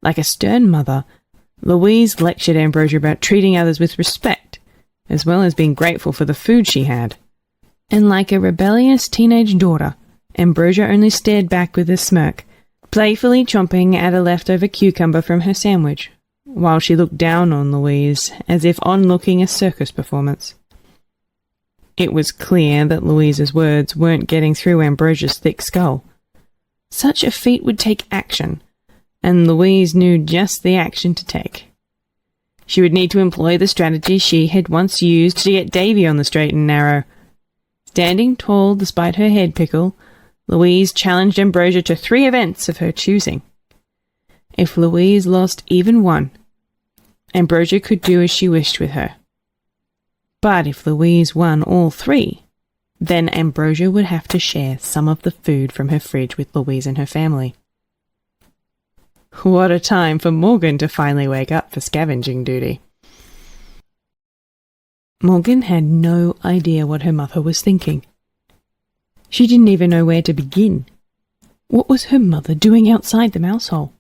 Like a stern mother, Louise lectured Ambrosia about treating others with respect, as well as being grateful for the food she had. And like a rebellious teenage daughter, Ambrosia only stared back with a smirk, playfully chomping at a leftover cucumber from her sandwich, while she looked down on Louise as if onlooking a circus performance. It was clear that Louise's words weren't getting through Ambrosia's thick skull. Such a feat would take action, and Louise knew just the action to take. She would need to employ the strategy she had once used to get Davy on the straight and narrow. Standing tall despite her head pickle, Louise challenged Ambrosia to 3 events of her choosing. If Louise lost even one, Ambrosia could do as she wished with her. But if Louise won all 3, then Ambrosia would have to share some of the food from her fridge with Louise and her family. What a time for Morgan to finally wake up for scavenging duty. Morgan had no idea what her mother was thinking. She didn't even know where to begin. What was her mother doing outside the mouse hole?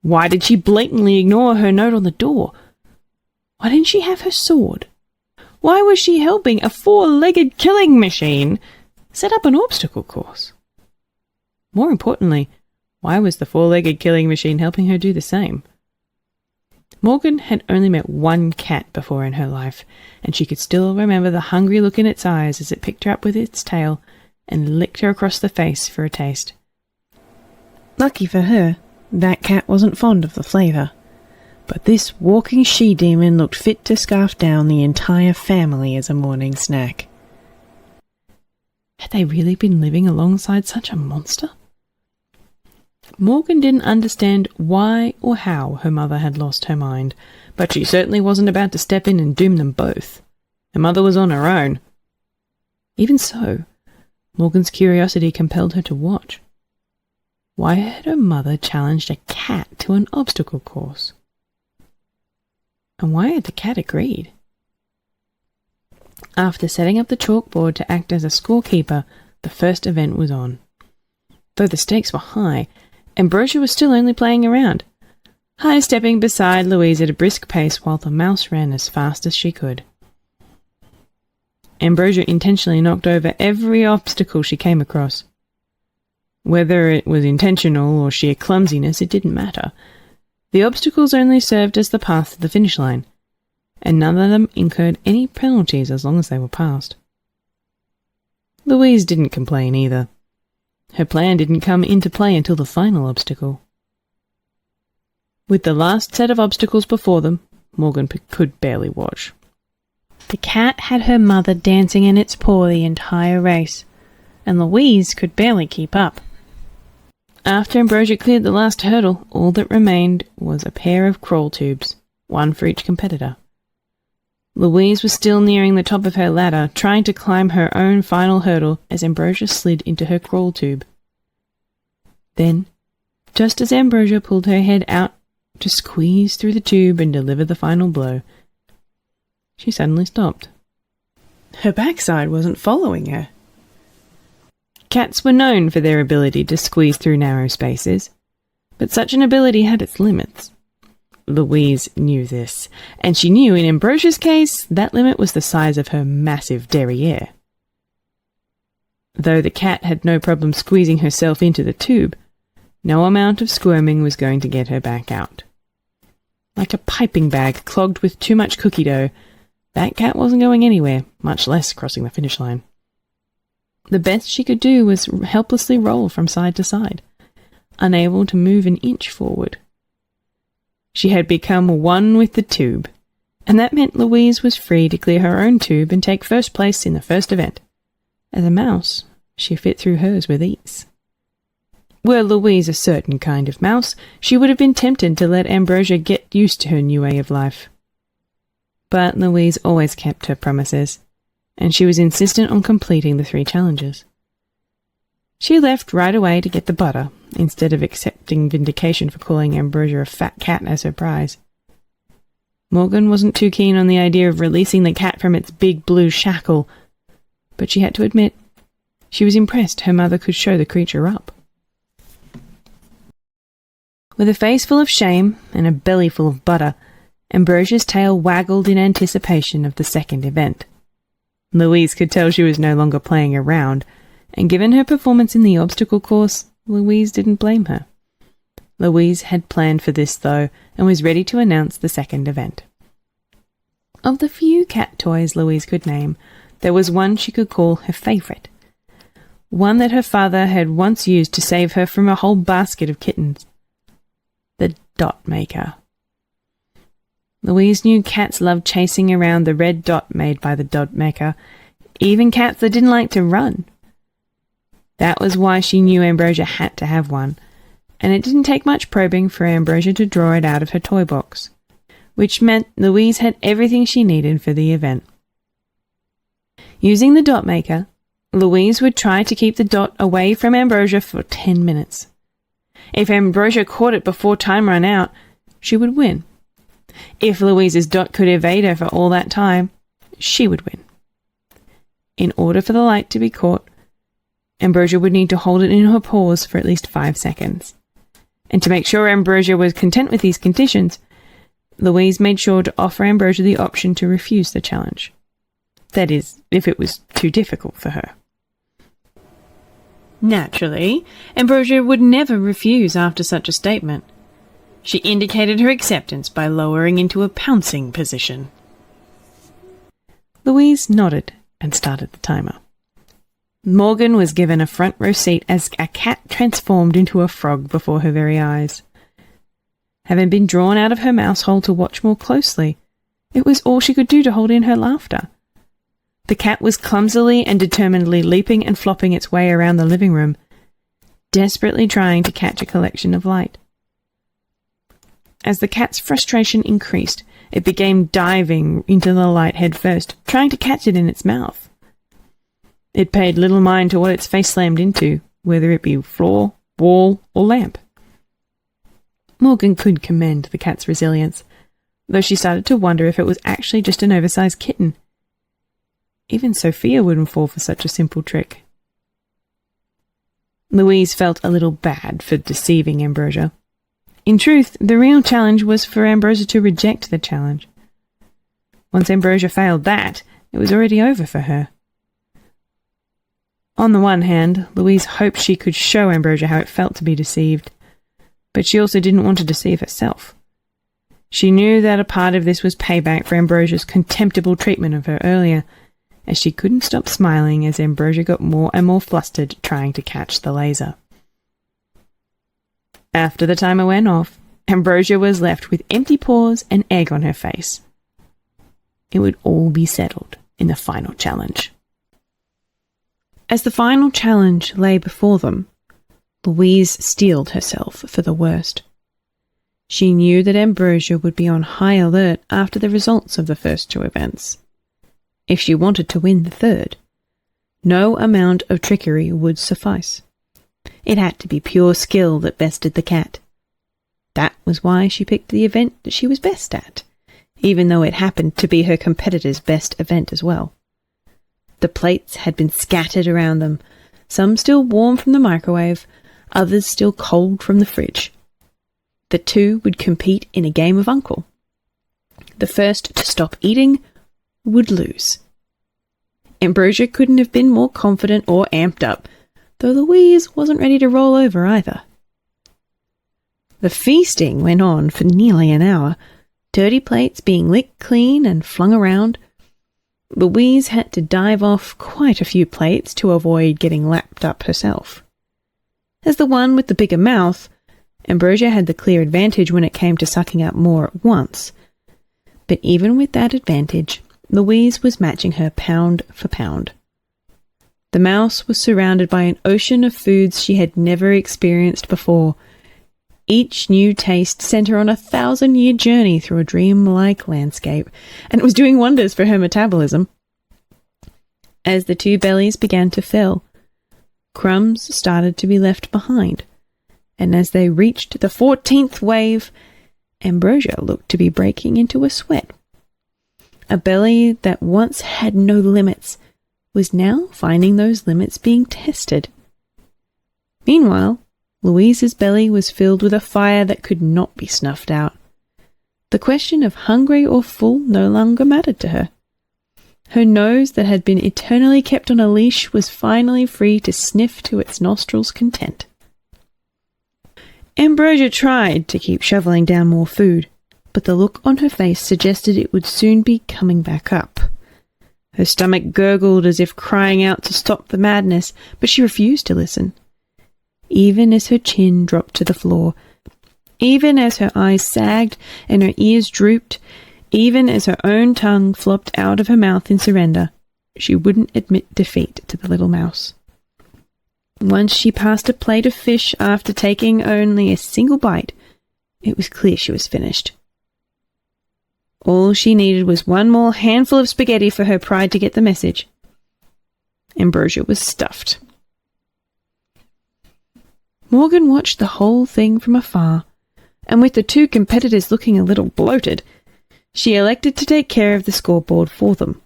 Why did she blatantly ignore her note on the door? Why didn't she have her sword? Why was she helping a four-legged killing machine set up an obstacle course? More importantly, why was the four-legged killing machine helping her do the same? Morgan had only met one cat before in her life, and she could still remember the hungry look in its eyes as it picked her up with its tail and licked her across the face for a taste. Lucky for her, that cat wasn't fond of the flavour, but this walking she-demon looked fit to scarf down the entire family as a morning snack. Had they really been living alongside such a monster? Morgan didn't understand why or how her mother had lost her mind, but she certainly wasn't about to step in and doom them both. Her mother was on her own. Even so, Morgan's curiosity compelled her to watch. Why had her mother challenged a cat to an obstacle course? And why had the cat agreed? After setting up the chalkboard to act as a scorekeeper, the first event was on. Though the stakes were high, Ambrosia was still only playing around, high-stepping beside Louise at a brisk pace while the mouse ran as fast as she could. Ambrosia intentionally knocked over every obstacle she came across. Whether it was intentional or sheer clumsiness, it didn't matter. The obstacles only served as the path to the finish line, and none of them incurred any penalties as long as they were passed. Louise didn't complain either. Her plan didn't come into play until the final obstacle. With the last set of obstacles before them, Morgan could barely watch. The cat had her mother dancing in its paw the entire race, and Louise could barely keep up. After Ambrosia cleared the last hurdle, all that remained was a pair of crawl tubes, one for each competitor. Louise was still nearing the top of her ladder, trying to climb her own final hurdle as Ambrosia slid into her crawl tube. Then, just as Ambrosia pulled her head out to squeeze through the tube and deliver the final blow, she suddenly stopped. Her backside wasn't following her. Cats were known for their ability to squeeze through narrow spaces, but such an ability had its limits. Louise knew this, and she knew in Ambrosia's case that limit was the size of her massive derriere. Though the cat had no problem squeezing herself into the tube, no amount of squirming was going to get her back out. Like a piping bag clogged with too much cookie dough, that cat wasn't going anywhere, much less crossing the finish line. The best she could do was helplessly roll from side to side, unable to move an inch forward. She had become one with the tube, and that meant Louise was free to clear her own tube and take first place in the first event. As a mouse, she fit through hers with ease. Were Louise a certain kind of mouse, she would have been tempted to let Ambrosia get used to her new way of life. But Louise always kept her promises, and she was insistent on completing the 3 challenges. She left right away to get the butter, instead of accepting vindication for calling Ambrosia a fat cat as her prize. Morgan wasn't too keen on the idea of releasing the cat from its big blue shackle, but she had to admit she was impressed her mother could show the creature up. With a face full of shame and a belly full of butter, Ambrosia's tail waggled in anticipation of the second event. Louise could tell she was no longer playing around, and given her performance in the obstacle course, Louise didn't blame her. Louise had planned for this, though, and was ready to announce the second event. Of the few cat toys Louise could name, there was one she could call her favourite, one that her father had once used to save her from a whole basket of kittens. The dot maker. Louise knew cats loved chasing around the red dot made by the dot maker, even cats that didn't like to run. That was why she knew Ambrosia had to have one, and it didn't take much probing for Ambrosia to draw it out of her toy box, which meant Louise had everything she needed for the event. Using the dot maker, Louise would try to keep the dot away from Ambrosia for 10 minutes. If Ambrosia caught it before time ran out, she would win. If Louise's dot could evade her for all that time, she would win. In order for the light to be caught, Ambrosia would need to hold it in her paws for at least 5 seconds. And to make sure Ambrosia was content with these conditions, Louise made sure to offer Ambrosia the option to refuse the challenge. That is, if it was too difficult for her. Naturally, Ambrosia would never refuse after such a statement. She indicated her acceptance by lowering into a pouncing position. Louise nodded and started the timer. Morgan was given a front row seat as a cat transformed into a frog before her very eyes. Having been drawn out of her mouse hole to watch more closely, it was all she could do to hold in her laughter. The cat was clumsily and determinedly leaping and flopping its way around the living room, desperately trying to catch a collection of light. As the cat's frustration increased, it began diving into the light head first, trying to catch it in its mouth. It paid little mind to what its face slammed into, whether it be floor, wall, or lamp. Morgan could commend the cat's resilience, though she started to wonder if it was actually just an oversized kitten. Even Sophia wouldn't fall for such a simple trick. Louise felt a little bad for deceiving Ambrosia. In truth, the real challenge was for Ambrosia to reject the challenge. Once Ambrosia failed that, it was already over for her. On the one hand, Louise hoped she could show Ambrosia how it felt to be deceived, but she also didn't want to deceive herself. She knew that a part of this was payback for Ambrosia's contemptible treatment of her earlier, as she couldn't stop smiling as Ambrosia got more and more flustered trying to catch the laser. After the timer went off, Ambrosia was left with empty paws and egg on her face. It would all be settled in the final challenge. As the final challenge lay before them, Louise steeled herself for the worst. She knew that Ambrosia would be on high alert after the results of the first 2 events. If she wanted to win the third, no amount of trickery would suffice. It had to be pure skill that bested the cat. That was why she picked the event that she was best at, even though it happened to be her competitor's best event as well. The plates had been scattered around them, some still warm from the microwave, others still cold from the fridge. The 2 would compete in a game of Uncle. The first to stop eating would lose. Ambrosia couldn't have been more confident or amped up, though Louise wasn't ready to roll over either. The feasting went on for nearly an hour, dirty plates being licked clean and flung around. Louise had to dive off quite a few plates to avoid getting lapped up herself. As the one with the bigger mouth, Ambrosia had the clear advantage when it came to sucking up more at once. But even with that advantage, Louise was matching her pound for pound. The mouse was surrounded by an ocean of foods she had never experienced before. Each new taste sent her on a 1,000-year journey through a dreamlike landscape, and it was doing wonders for her metabolism. As the 2 bellies began to fill, crumbs started to be left behind, and as they reached the 14th wave, Ambrosia looked to be breaking into a sweat. A belly that once had no limits was now finding those limits being tested. Meanwhile, Louise's belly was filled with a fire that could not be snuffed out. The question of hungry or full no longer mattered to her. Her nose that had been eternally kept on a leash was finally free to sniff to its nostrils' content. Ambrosia tried to keep shoveling down more food, but the look on her face suggested it would soon be coming back up. Her stomach gurgled as if crying out to stop the madness, but she refused to listen. Even as her chin dropped to the floor, even as her eyes sagged and her ears drooped, even as her own tongue flopped out of her mouth in surrender, she wouldn't admit defeat to the little mouse. Once she passed a plate of fish after taking only a single bite, it was clear she was finished. All she needed was one more handful of spaghetti for her pride to get the message. Ambrosia was stuffed. Morgan watched the whole thing from afar, and with the two competitors looking a little bloated, she elected to take care of the scoreboard for them.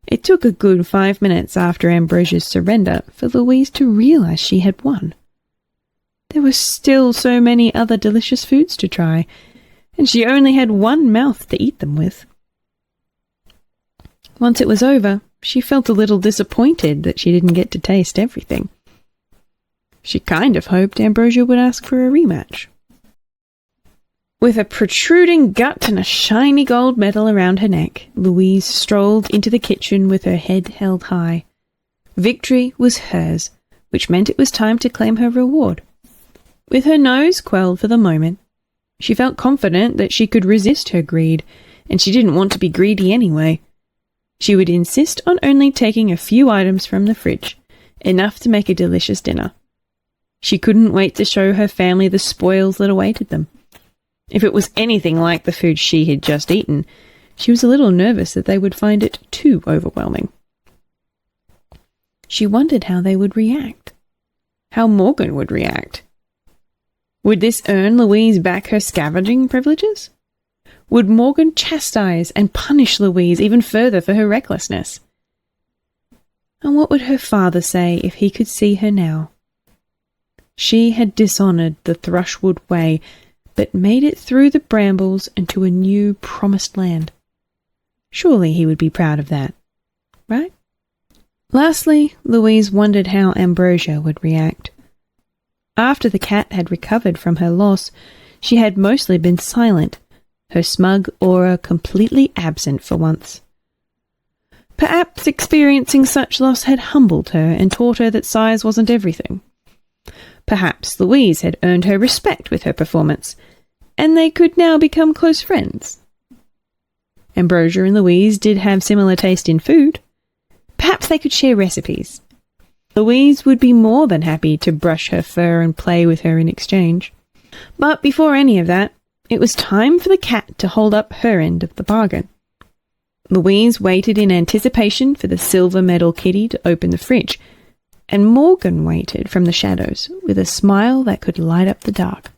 It took a good 5 minutes after Ambrosia's surrender for Louise to realize she had won. There were still so many other delicious foods to try, and she only had one mouth to eat them with. Once it was over, she felt a little disappointed that she didn't get to taste everything. She kind of hoped Ambrosia would ask for a rematch. With a protruding gut and a shiny gold medal around her neck, Louise strolled into the kitchen with her head held high. Victory was hers, which meant it was time to claim her reward. With her nose quelled for the moment, she felt confident that she could resist her greed, and she didn't want to be greedy anyway. She would insist on only taking a few items from the fridge, enough to make a delicious dinner. She couldn't wait to show her family the spoils that awaited them. If it was anything like the food she had just eaten, she was a little nervous that they would find it too overwhelming. She wondered how they would react. How Morgan would react. Would this earn Louise back her scavenging privileges? Would Morgan chastise and punish Louise even further for her recklessness? And what would her father say if he could see her now? She had dishonoured the Thrushwood way, but made it through the brambles and to a new promised land. Surely he would be proud of that, right? Lastly, Louise wondered how Ambrosia would react. After the cat had recovered from her loss, she had mostly been silent, her smug aura completely absent for once. Perhaps experiencing such loss had humbled her and taught her that size wasn't everything. Perhaps Louise had earned her respect with her performance, and they could now become close friends. Ambrosia and Louise did have similar taste in food. Perhaps they could share recipes. Louise would be more than happy to brush her fur and play with her in exchange. But before any of that, it was time for the cat to hold up her end of the bargain. Louise waited in anticipation for the silver medal kitty to open the fridge, and Morgan waited from the shadows with a smile that could light up the dark.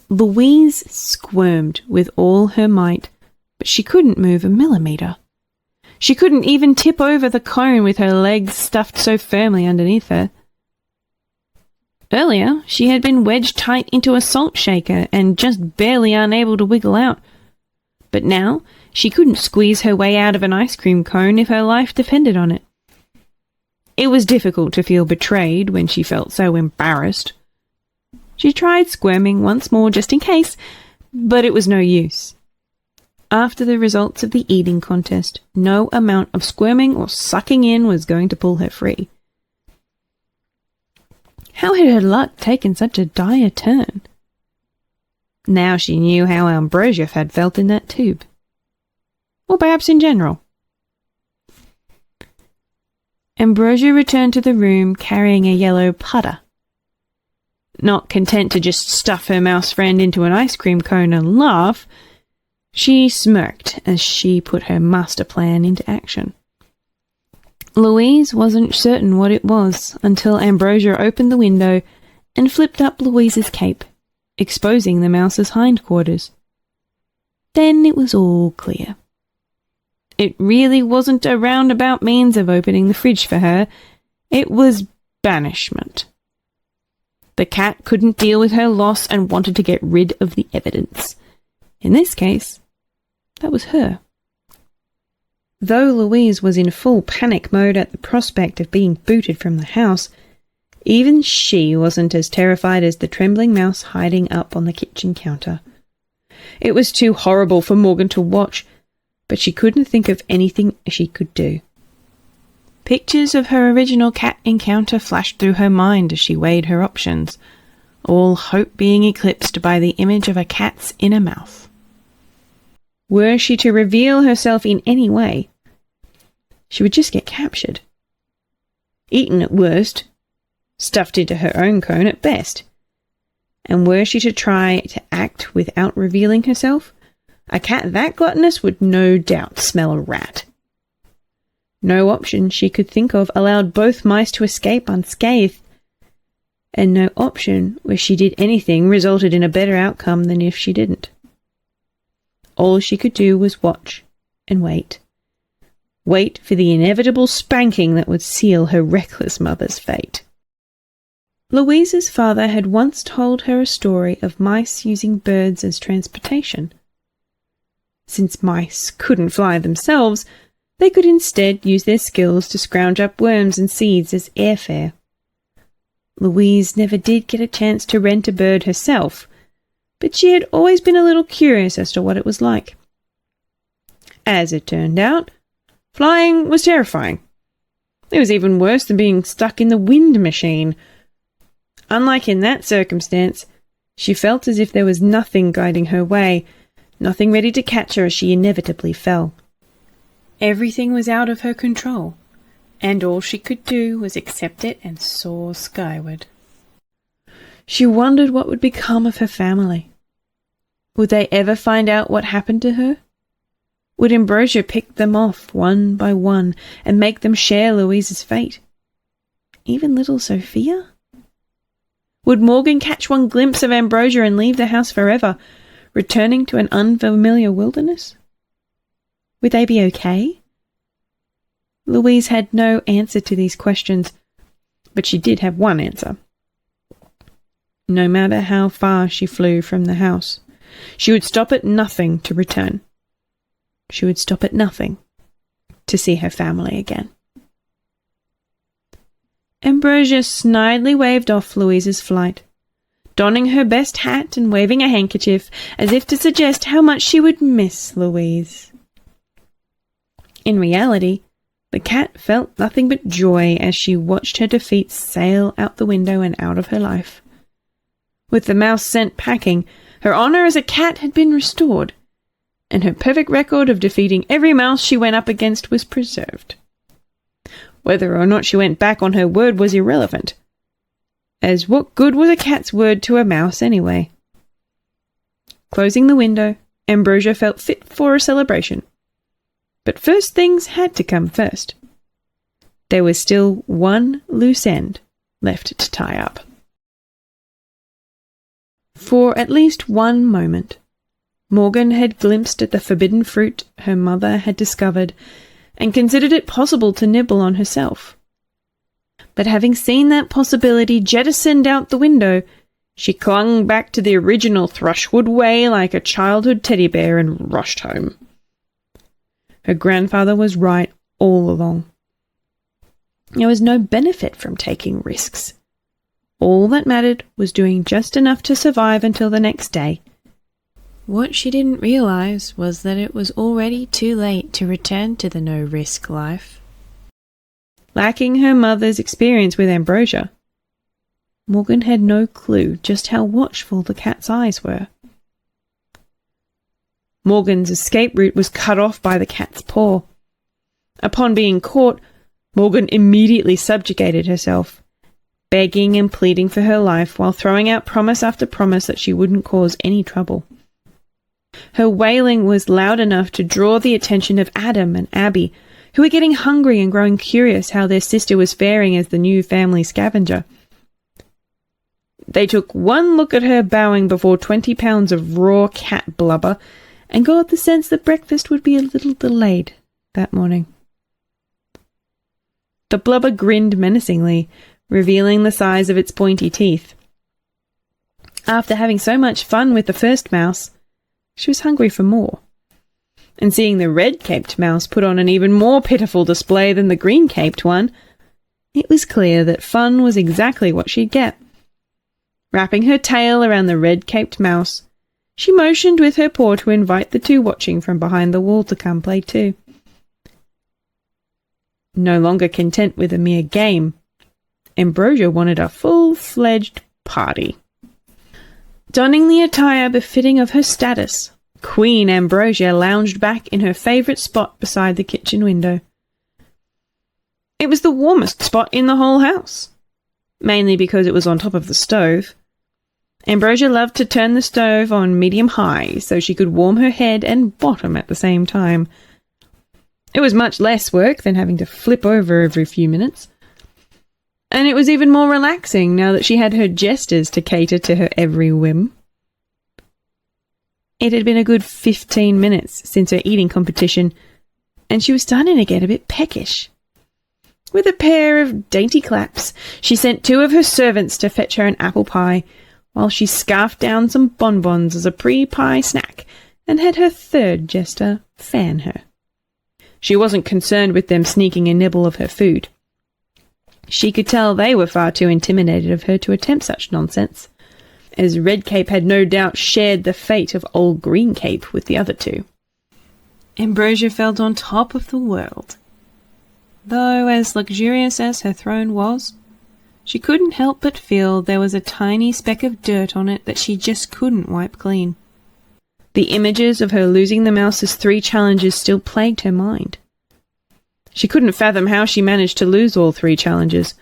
Louise squirmed with all her might, but she couldn't move a millimetre. She couldn't even tip over the cone with her legs stuffed so firmly underneath her. Earlier, she had been wedged tight into a salt shaker and just barely unable to wiggle out. But now, she couldn't squeeze her way out of an ice cream cone if her life depended on it. It was difficult to feel betrayed when she felt so embarrassed. She tried squirming once more just in case, but it was no use. After the results of the eating contest, no amount of squirming or sucking in was going to pull her free. How had her luck taken such a dire turn? Now she knew how Ambrosia had felt in that tube. Or perhaps in general. Ambrosia returned to the room carrying a yellow putter. Not content to just stuff her mouse friend into an ice cream cone and laugh, she smirked as she put her master plan into action. Louise wasn't certain what it was until Ambrosia opened the window and flipped up Louise's cape, exposing the mouse's hindquarters. Then it was all clear. It really wasn't a roundabout means of opening the fridge for her. It was banishment. The cat couldn't deal with her loss and wanted to get rid of the evidence. In this case, that was her. Though Louise was in full panic mode at the prospect of being booted from the house, even she wasn't as terrified as the trembling mouse hiding up on the kitchen counter. It was too horrible for Morgan to watch, but she couldn't think of anything she could do. Pictures of her original cat encounter flashed through her mind as she weighed her options, all hope being eclipsed by the image of a cat's inner mouth. Were she to reveal herself in any way, she would just get captured. Eaten at worst, stuffed into her own cone at best. And were she to try to act without revealing herself, a cat that gluttonous would no doubt smell a rat. No option she could think of allowed both mice to escape unscathed, and no option where she did anything resulted in a better outcome than if she didn't. All she could do was watch and wait. Wait for the inevitable spanking that would seal her reckless mother's fate. Louise's father had once told her a story of mice using birds as transportation. Since mice couldn't fly themselves, they could instead use their skills to scrounge up worms and seeds as airfare. Louise never did get a chance to rent a bird herself, but she had always been a little curious as to what it was like. As it turned out, flying was terrifying. It was even worse than being stuck in the wind machine. Unlike in that circumstance, she felt as if there was nothing guiding her way, nothing ready to catch her as she inevitably fell. Everything was out of her control, and all she could do was accept it and soar skyward. She wondered what would become of her family. Would they ever find out what happened to her? Would Ambrosia pick them off one by one and make them share Louise's fate? Even little Sophia? Would Morgan catch one glimpse of Ambrosia and leave the house forever, returning to an unfamiliar wilderness? Would they be okay? Louise had no answer to these questions, but she did have one answer. No matter how far she flew from the house, she would stop at nothing to return. She would stop at nothing to see her family again. Ambrosia snidely waved off Louise's flight, donning her best hat and waving a handkerchief as if to suggest how much she would miss Louise. In reality, the cat felt nothing but joy as she watched her defeats sail out the window and out of her life. With the mouse sent packing, her honor as a cat had been restored, and her perfect record of defeating every mouse she went up against was preserved. Whether or not she went back on her word was irrelevant, as what good was a cat's word to a mouse anyway? Closing the window, Ambrosia felt fit for a celebration. But first things had to come first. There was still one loose end left to tie up. For at least one moment, Morgan had glimpsed at the forbidden fruit her mother had discovered and considered it possible to nibble on herself. But having seen that possibility jettisoned out the window, she clung back to the original Thrushwood way like a childhood teddy bear and rushed home. Her grandfather was right all along. There was no benefit from taking risks. All that mattered was doing just enough to survive until the next day. What she didn't realize was that it was already too late to return to the no-risk life. Lacking her mother's experience with Ambrosia, Morgan had no clue just how watchful the cat's eyes were. Morgan's escape route was cut off by the cat's paw. Upon being caught, Morgan immediately subjugated herself, begging and pleading for her life while throwing out promise after promise that she wouldn't cause any trouble. Her wailing was loud enough to draw the attention of Adam and Abby, who were getting hungry and growing curious how their sister was faring as the new family scavenger. They took one look at her bowing before 20 pounds of raw cat blubber and got the sense that breakfast would be a little delayed that morning. The blubber grinned menacingly, revealing the size of its pointy teeth. After having so much fun with the first mouse, she was hungry for more. And seeing the red-caped mouse put on an even more pitiful display than the green-caped one, it was clear that fun was exactly what she'd get. Wrapping her tail around the red-caped mouse, she motioned with her paw to invite the two watching from behind the wall to come play too. No longer content with a mere game, Ambrosia wanted a full-fledged party. Donning the attire befitting of her status, Queen Ambrosia lounged back in her favourite spot beside the kitchen window. It was the warmest spot in the whole house, mainly because it was on top of the stove. Ambrosia loved to turn the stove on medium-high so she could warm her head and bottom at the same time. It was much less work than having to flip over every few minutes. And it was even more relaxing now that she had her jesters to cater to her every whim. It had been a good 15 minutes since her eating competition, and she was starting to get a bit peckish. With a pair of dainty claps, she sent 2 of her servants to fetch her an apple pie, while she scarfed down some bonbons as a pre-pie snack and had her 3rd jester fan her. She wasn't concerned with them sneaking a nibble of her food. She could tell they were far too intimidated of her to attempt such nonsense, as Red Cape had no doubt shared the fate of old Green Cape with the other 2. Ambrosia felt on top of the world. Though as luxurious as her throne was, she couldn't help but feel there was a tiny speck of dirt on it that she just couldn't wipe clean. The images of her losing the mouse's 3 challenges still plagued her mind. She couldn't fathom how she managed to lose all 3 challenges,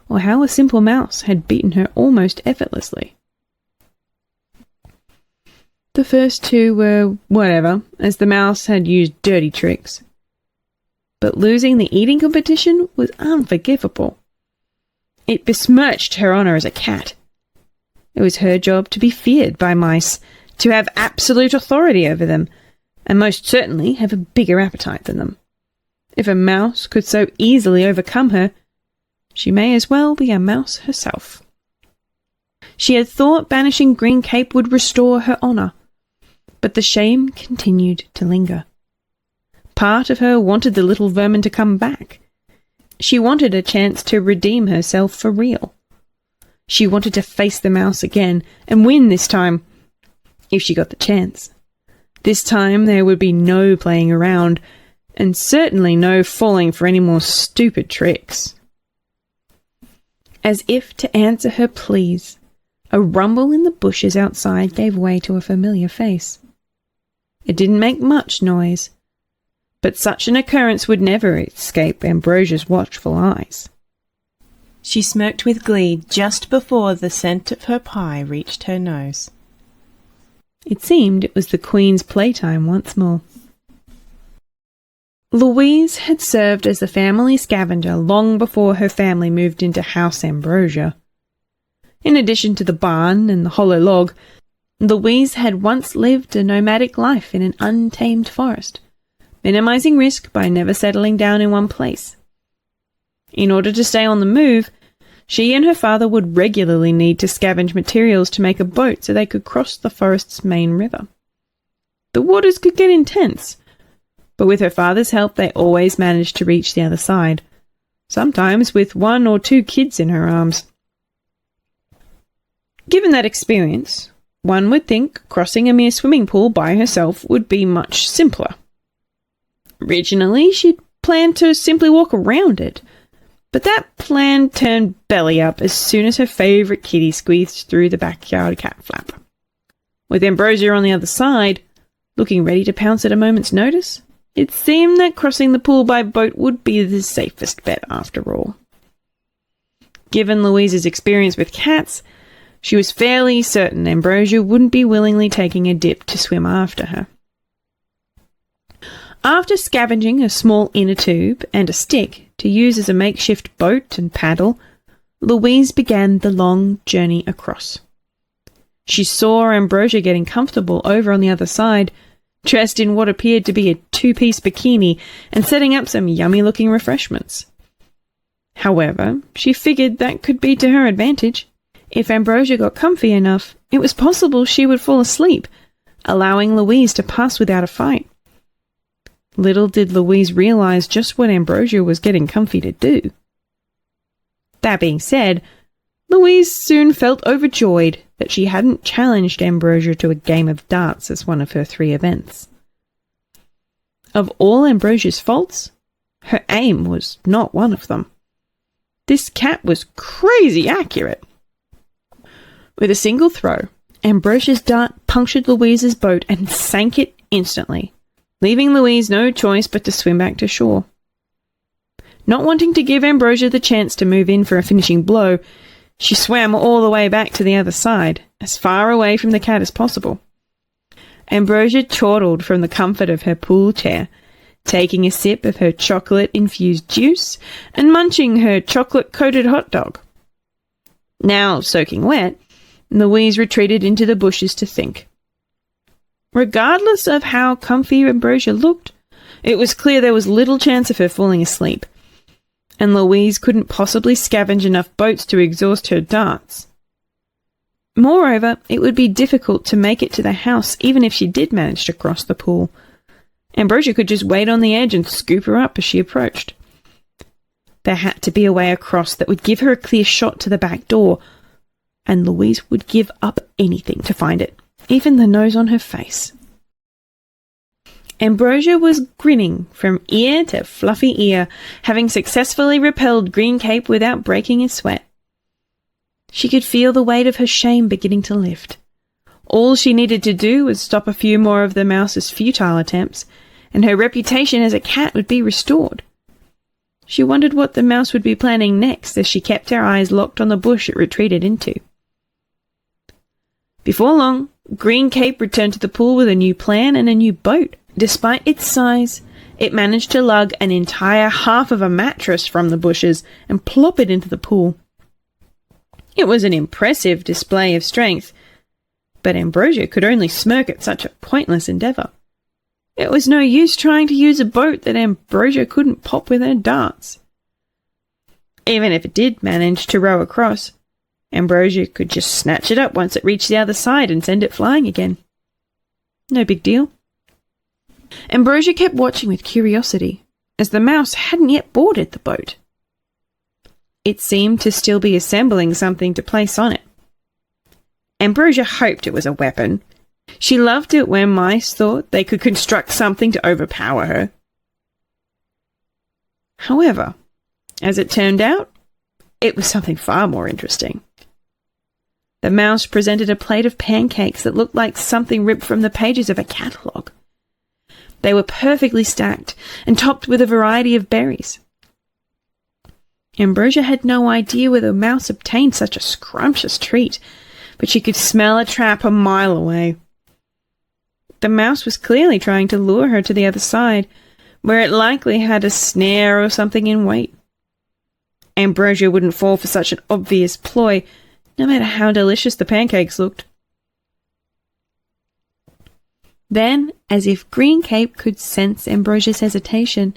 or how a simple mouse had beaten her almost effortlessly. The first 2 were whatever, as the mouse had used dirty tricks. But losing the eating competition was unforgivable. It besmirched her honour as a cat. It was her job to be feared by mice, to have absolute authority over them, and most certainly have a bigger appetite than them. If a mouse could so easily overcome her, she may as well be a mouse herself. She had thought banishing Green Cape would restore her honour, but the shame continued to linger. Part of her wanted the little vermin to come back. She wanted a chance to redeem herself for real. She wanted to face the mouse again and win this time, if she got the chance. This time there would be no playing around, and certainly no falling for any more stupid tricks. As if to answer her pleas, a rumble in the bushes outside gave way to a familiar face. It didn't make much noise, but such an occurrence would never escape Ambrosia's watchful eyes. She smirked with glee just before the scent of her pie reached her nose. It seemed it was the Queen's playtime once more. Louise had served as the family scavenger long before her family moved into House Ambrosia. In addition to the barn and the hollow log, Louise had once lived a nomadic life in an untamed forest, minimizing risk by never settling down in one place. In order to stay on the move, she and her father would regularly need to scavenge materials to make a boat so they could cross the forest's main river. The waters could get intense, but with her father's help they always managed to reach the other side, sometimes with 1 or 2 kids in her arms. Given that experience, one would think crossing a mere swimming pool by herself would be much simpler. Originally, she'd planned to simply walk around it, but that plan turned belly up as soon as her favourite kitty squeezed through the backyard cat flap. With Ambrosia on the other side, looking ready to pounce at a moment's notice, it seemed that crossing the pool by boat would be the safest bet after all. Given Louise's experience with cats, she was fairly certain Ambrosia wouldn't be willingly taking a dip to swim after her. After scavenging a small inner tube and a stick to use as a makeshift boat and paddle, Louise began the long journey across. She saw Ambrosia getting comfortable over on the other side, dressed in what appeared to be a 2-piece bikini and setting up some yummy-looking refreshments. However, she figured that could be to her advantage. If Ambrosia got comfy enough, it was possible she would fall asleep, allowing Louise to pass without a fight. Little did Louise realize just what Ambrosia was getting comfy to do. That being said, Louise soon felt overjoyed that she hadn't challenged Ambrosia to a game of darts as one of her 3 events. Of all Ambrosia's faults, her aim was not one of them. This cat was crazy accurate. With a single throw, Ambrosia's dart punctured Louise's boat and sank it instantly, leaving Louise no choice but to swim back to shore. Not wanting to give Ambrosia the chance to move in for a finishing blow, she swam all the way back to the other side, as far away from the cat as possible. Ambrosia chortled from the comfort of her pool chair, taking a sip of her chocolate-infused juice and munching her chocolate-coated hot dog. Now soaking wet, Louise retreated into the bushes to think. Regardless of how comfy Ambrosia looked, it was clear there was little chance of her falling asleep, and Louise couldn't possibly scavenge enough boats to exhaust her darts. Moreover, it would be difficult to make it to the house even if she did manage to cross the pool. Ambrosia could just wait on the edge and scoop her up as she approached. There had to be a way across that would give her a clear shot to the back door, and Louise would give up anything to find it, even the nose on her face. Ambrosia was grinning from ear to fluffy ear, having successfully repelled Green Cape without breaking a sweat. She could feel the weight of her shame beginning to lift. All she needed to do was stop a few more of the mouse's futile attempts, and her reputation as a cat would be restored. She wondered what the mouse would be planning next as she kept her eyes locked on the bush it retreated into. Before long, Green Cape returned to the pool with a new plan and a new boat. Despite its size, it managed to lug an entire half of a mattress from the bushes and plop it into the pool. It was an impressive display of strength, but Ambrosia could only smirk at such a pointless endeavour. It was no use trying to use a boat that Ambrosia couldn't pop with her darts. Even if it did manage to row across, Ambrosia could just snatch it up once it reached the other side and send it flying again. No big deal. Ambrosia kept watching with curiosity, as the mouse hadn't yet boarded the boat. It seemed to still be assembling something to place on it. Ambrosia hoped it was a weapon. She loved it when mice thought they could construct something to overpower her. However, as it turned out, it was something far more interesting. The mouse presented a plate of pancakes that looked like something ripped from the pages of a catalogue. They were perfectly stacked and topped with a variety of berries. Ambrosia had no idea where the mouse obtained such a scrumptious treat, but she could smell a trap a mile away. The mouse was clearly trying to lure her to the other side, where it likely had a snare or something in wait. Ambrosia wouldn't fall for such an obvious ploy, no matter how delicious the pancakes looked. Then, as if Green Cape could sense Ambrosia's hesitation,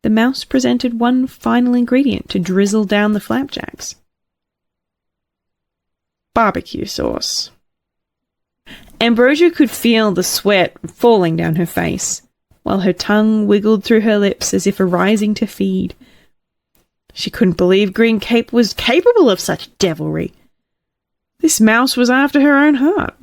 the mouse presented one final ingredient to drizzle down the flapjacks. Barbecue sauce. Ambrosia could feel the sweat falling down her face, while her tongue wiggled through her lips as if arising to feed. She couldn't believe Green Cape was capable of such devilry. This mouse was after her own heart.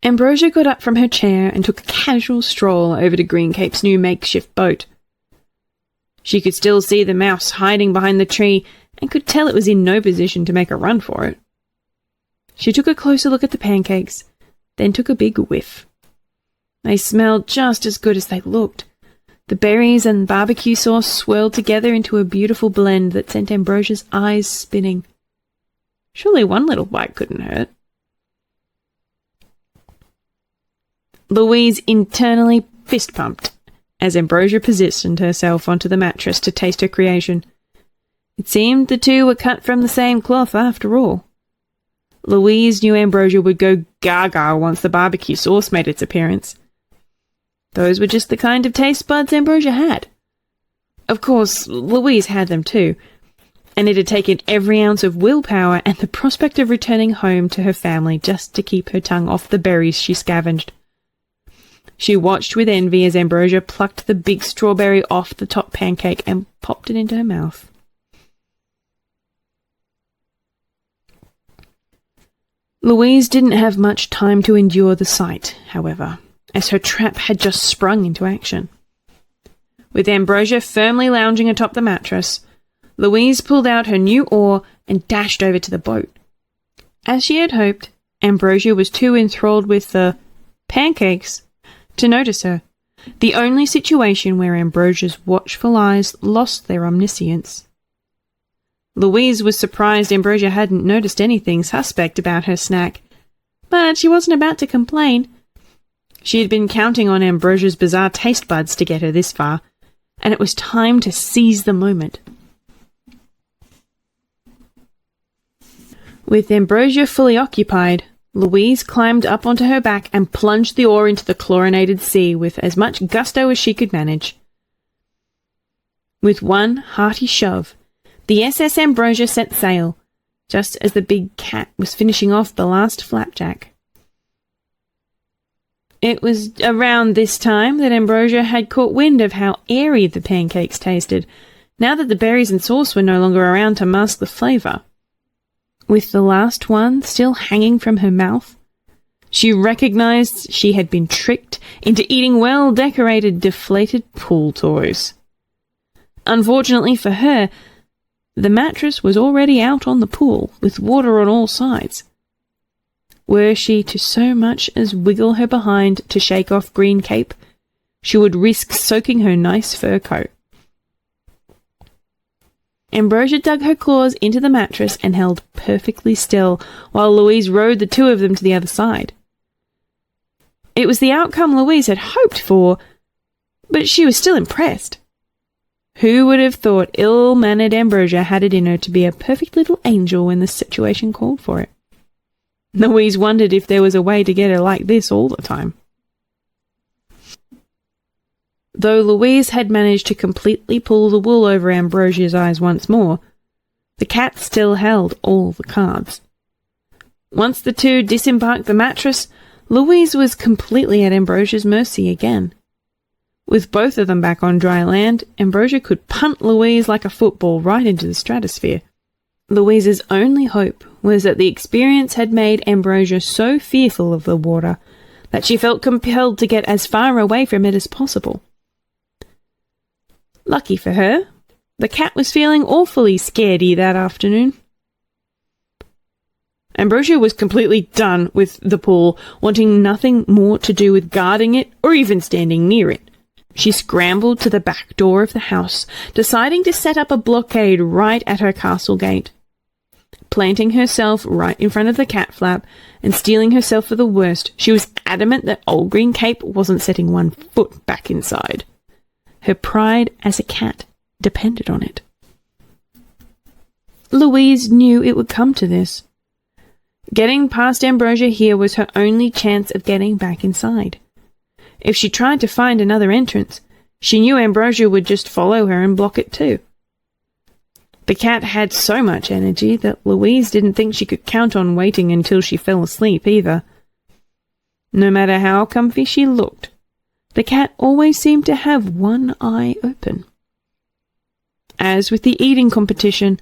Ambrosia got up from her chair and took a casual stroll over to Green Cape's new makeshift boat. She could still see the mouse hiding behind the tree and could tell it was in no position to make a run for it. She took a closer look at the pancakes, then took a big whiff. They smelled just as good as they looked. The berries and barbecue sauce swirled together into a beautiful blend that sent Ambrosia's eyes spinning. Surely one little bite couldn't hurt. Louise internally fist-pumped as Ambrosia positioned herself onto the mattress to taste her creation. It seemed the two were cut from the same cloth after all. Louise knew Ambrosia would go gaga once the barbecue sauce made its appearance. Those were just the kind of taste buds Ambrosia had. Of course, Louise had them too, and it had taken every ounce of willpower and the prospect of returning home to her family just to keep her tongue off the berries she scavenged. She watched with envy as Ambrosia plucked the big strawberry off the top pancake and popped it into her mouth. Louise didn't have much time to endure the sight, however, as her trap had just sprung into action. With Ambrosia firmly lounging atop the mattress, Louise pulled out her new oar and dashed over to the boat. As she had hoped, Ambrosia was too enthralled with the pancakes to notice her, the only situation where Ambrosia's watchful eyes lost their omniscience. Louise was surprised Ambrosia hadn't noticed anything suspect about her snack, but she wasn't about to complain. She had been counting on Ambrosia's bizarre taste buds to get her this far, and it was time to seize the moment. With Ambrosia fully occupied, Louise climbed up onto her back and plunged the oar into the chlorinated sea with as much gusto as she could manage. With one hearty shove, the SS Ambrosia set sail, just as the big cat was finishing off the last flapjack. It was around this time that Ambrosia had caught wind of how airy the pancakes tasted, now that the berries and sauce were no longer around to mask the flavour. With the last one still hanging from her mouth, she recognised she had been tricked into eating well-decorated, deflated pool toys. Unfortunately for her, the mattress was already out on the pool, with water on all sides. Were she to so much as wiggle her behind to shake off green cape, she would risk soaking her nice fur coat. Ambrosia dug her claws into the mattress and held perfectly still while Louise rowed the two of them to the other side. It was the outcome Louise had hoped for, but she was still impressed. Who would have thought ill-mannered Ambrosia had it in her to be a perfect little angel when the situation called for it? Louise wondered if there was a way to get her like this all the time. Though Louise had managed to completely pull the wool over Ambrosia's eyes once more, the cat still held all the cards. Once the two disembarked the mattress, Louise was completely at Ambrosia's mercy again. With both of them back on dry land, Ambrosia could punt Louise like a football right into the stratosphere. Louise's only hope was that the experience had made Ambrosia so fearful of the water that she felt compelled to get as far away from it as possible. Lucky for her, the cat was feeling awfully scaredy that afternoon. Ambrosia was completely done with the pool, wanting nothing more to do with guarding it or even standing near it. She scrambled to the back door of the house, deciding to set up a blockade right at her castle gate. Planting herself right in front of the cat flap and steeling herself for the worst, she was adamant that old Green Cape wasn't setting one foot back inside. Her pride as a cat depended on it. Louise knew it would come to this. Getting past Ambrosia here was her only chance of getting back inside. If she tried to find another entrance, she knew Ambrosia would just follow her and block it too. The cat had so much energy that Louise didn't think she could count on waiting until she fell asleep either. No matter how comfy she looked, the cat always seemed to have one eye open. As with the eating competition,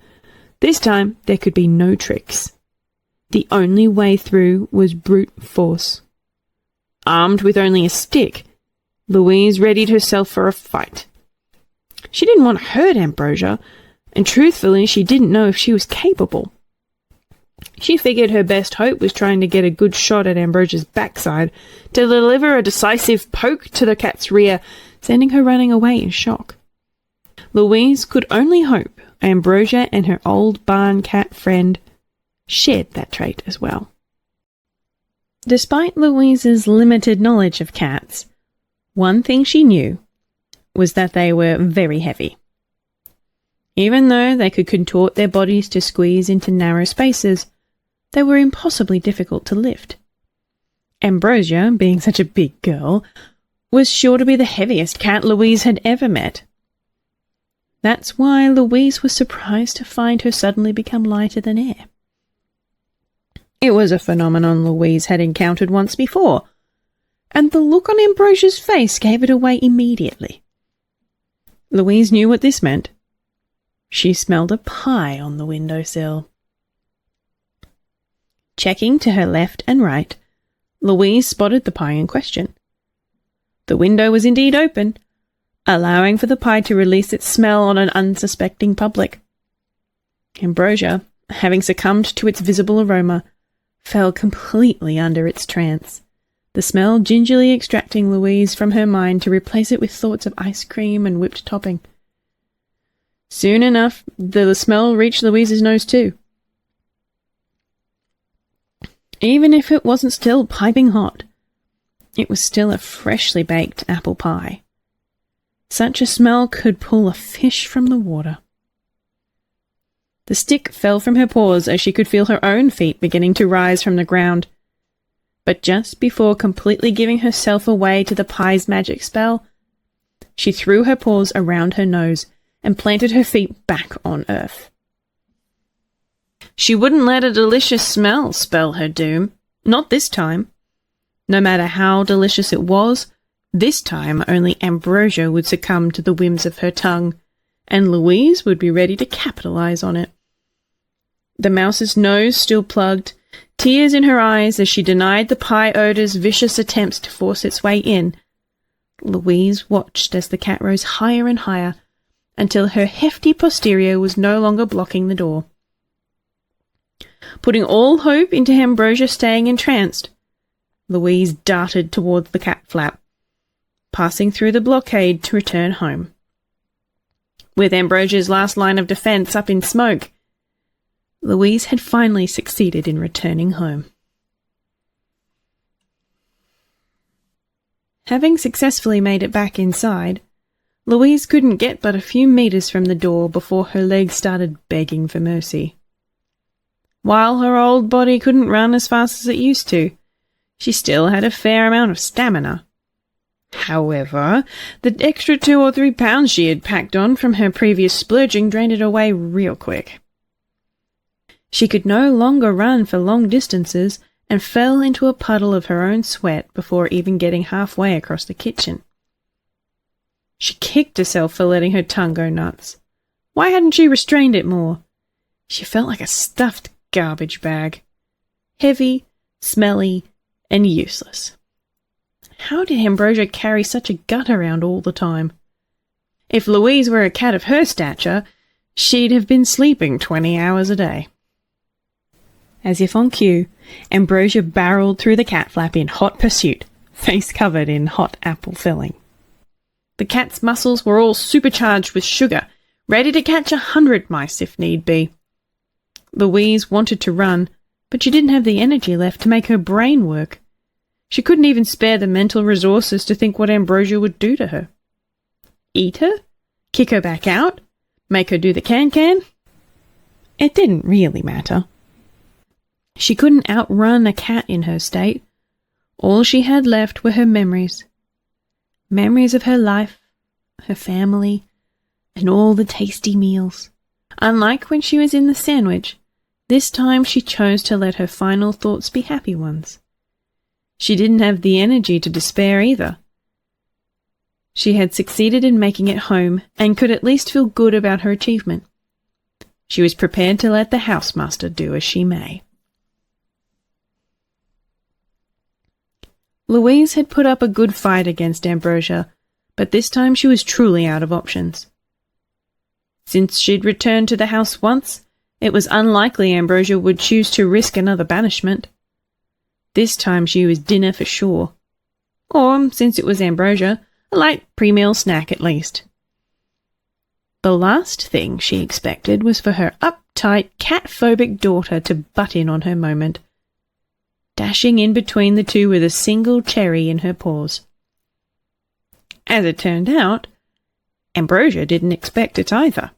this time there could be no tricks. The only way through was brute force. Armed with only a stick, Louise readied herself for a fight. She didn't want to hurt Ambrosia, and truthfully she didn't know if she was capable. She figured her best hope was trying to get a good shot at Ambrosia's backside to deliver a decisive poke to the cat's rear, sending her running away in shock. Louise could only hope Ambrosia and her old barn cat friend shared that trait as well. Despite Louise's limited knowledge of cats, one thing she knew was that they were very heavy. Even though they could contort their bodies to squeeze into narrow spaces, they were impossibly difficult to lift. Ambrosia, being such a big girl, was sure to be the heaviest cat Louise had ever met. That's why Louise was surprised to find her suddenly become lighter than air. It was a phenomenon Louise had encountered once before, and the look on Ambrosia's face gave it away immediately. Louise knew what this meant. She smelled a pie on the windowsill. Checking to her left and right, Louise spotted the pie in question. The window was indeed open, allowing for the pie to release its smell on an unsuspecting public. Ambrosia, having succumbed to its visible aroma, fell completely under its trance, the smell gingerly extracting Louise from her mind to replace it with thoughts of ice cream and whipped topping. Soon enough, the smell reached Louise's nose too. Even if it wasn't still piping hot, It was still a freshly baked apple pie. Such a smell could pull a fish from the water. The stick fell from her paws as she could feel her own feet beginning to rise from the ground. But just before completely giving herself away to the pie's magic spell, she threw her paws around her nose and planted her feet back on earth. She wouldn't let a delicious smell spell her doom. Not this time. No matter how delicious it was, this time only Ambrosia would succumb to the whims of her tongue, and Louise would be ready to capitalize on it. The mouse's nose still plugged, tears in her eyes as she denied the pie odor's vicious attempts to force its way in. Louise watched as the cat rose higher and higher, until her hefty posterior was no longer blocking the door. Putting all hope into Ambrosia staying entranced, Louise darted towards the cat flap, passing through the blockade to return home. With Ambrosia's last line of defense up in smoke, Louise had finally succeeded in returning home. Having successfully made it back inside, Louise couldn't get but a few meters from the door before her legs started begging for mercy. While her old body couldn't run as fast as it used to, she still had a fair amount of stamina. However, the extra 2 or 3 pounds she had packed on from her previous splurging drained it away real quick. She could no longer run for long distances and fell into a puddle of her own sweat before even getting halfway across the kitchen. She kicked herself for letting her tongue go nuts. Why hadn't she restrained it more? She felt like a stuffed garbage bag. Heavy, smelly, and useless. How did Ambrosia carry such a gut around all the time? If Louise were a cat of her stature, she'd have been sleeping 20 hours a day. As if on cue, Ambrosia barreled through the cat flap in hot pursuit, face covered in hot apple filling. The cat's muscles were all supercharged with sugar, ready to catch 100 mice if need be. Louise wanted to run, but she didn't have the energy left to make her brain work. She couldn't even spare the mental resources to think what Ambrosia would do to her. Eat her? Kick her back out? Make her do the can-can? It didn't really matter. She couldn't outrun a cat in her state. All she had left were her memories. Memories of her life, her family, and all the tasty meals. Unlike when she was in the sandwich, this time she chose to let her final thoughts be happy ones. She didn't have the energy to despair either. She had succeeded in making it home and could at least feel good about her achievement. She was prepared to let the housemaster do as she may. Louise had put up a good fight against Ambrosia, but this time she was truly out of options. Since she'd returned to the house once, it was unlikely Ambrosia would choose to risk another banishment. This time she was dinner for sure. Or, since it was Ambrosia, a light pre-meal snack at least. The last thing she expected was for her uptight, cat-phobic daughter to butt in on her moment, dashing in between the two with a single cherry in her paws. As it turned out, Ambrosia didn't expect it either.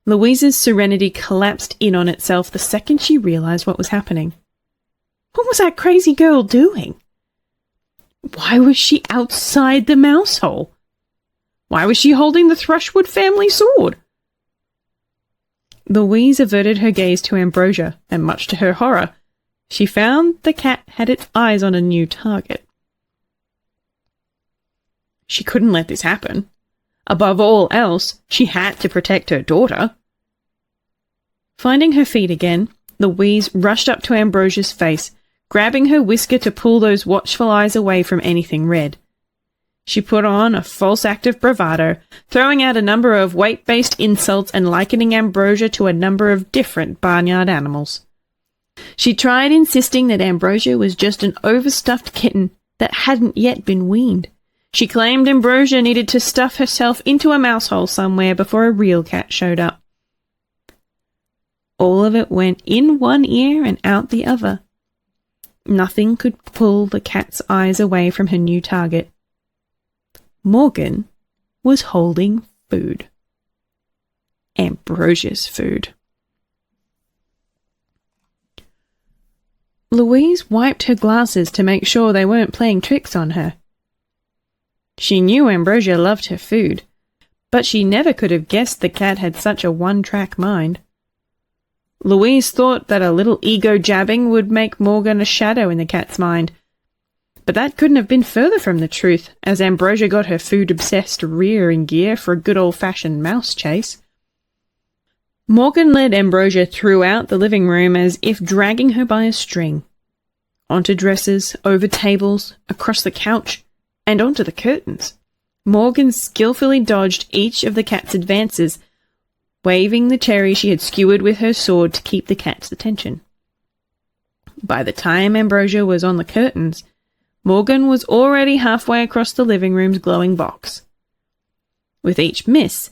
Louise's serenity collapsed in on itself the second she realized what was happening. What was that crazy girl doing? Why was she outside the mouse hole? Why was she holding the Thrushwood family sword? Louise averted her gaze to Ambrosia, and much to her horror, she found the cat had its eyes on a new target. She couldn't let this happen. Above all else, she had to protect her daughter. Finding her feet again, Louise rushed up to Ambrosia's face, grabbing her whisker to pull those watchful eyes away from anything red. She put on a false act of bravado, throwing out a number of weight-based insults and likening Ambrosia to a number of different barnyard animals. She tried insisting that Ambrosia was just an overstuffed kitten that hadn't yet been weaned. She claimed Ambrosia needed to stuff herself into a mouse hole somewhere before a real cat showed up. All of it went in one ear and out the other. Nothing could pull the cat's eyes away from her new target. Morgan was holding food. Ambrosia's food. Louise wiped her glasses to make sure they weren't playing tricks on her. She knew Ambrosia loved her food, but she never could have guessed the cat had such a one-track mind. Louise thought that a little ego jabbing would make Morgan a shadow in the cat's mind, but that couldn't have been further from the truth, as Ambrosia got her food-obsessed rear in gear for a good old-fashioned mouse chase. Morgan led Ambrosia throughout the living room as if dragging her by a string. Onto dressers, over tables, across the couch, and onto the curtains. Morgan skillfully dodged each of the cat's advances, waving the cherry she had skewered with her sword to keep the cat's attention. By the time Ambrosia was on the curtains, Morgan was already halfway across the living room's glowing box. With each miss,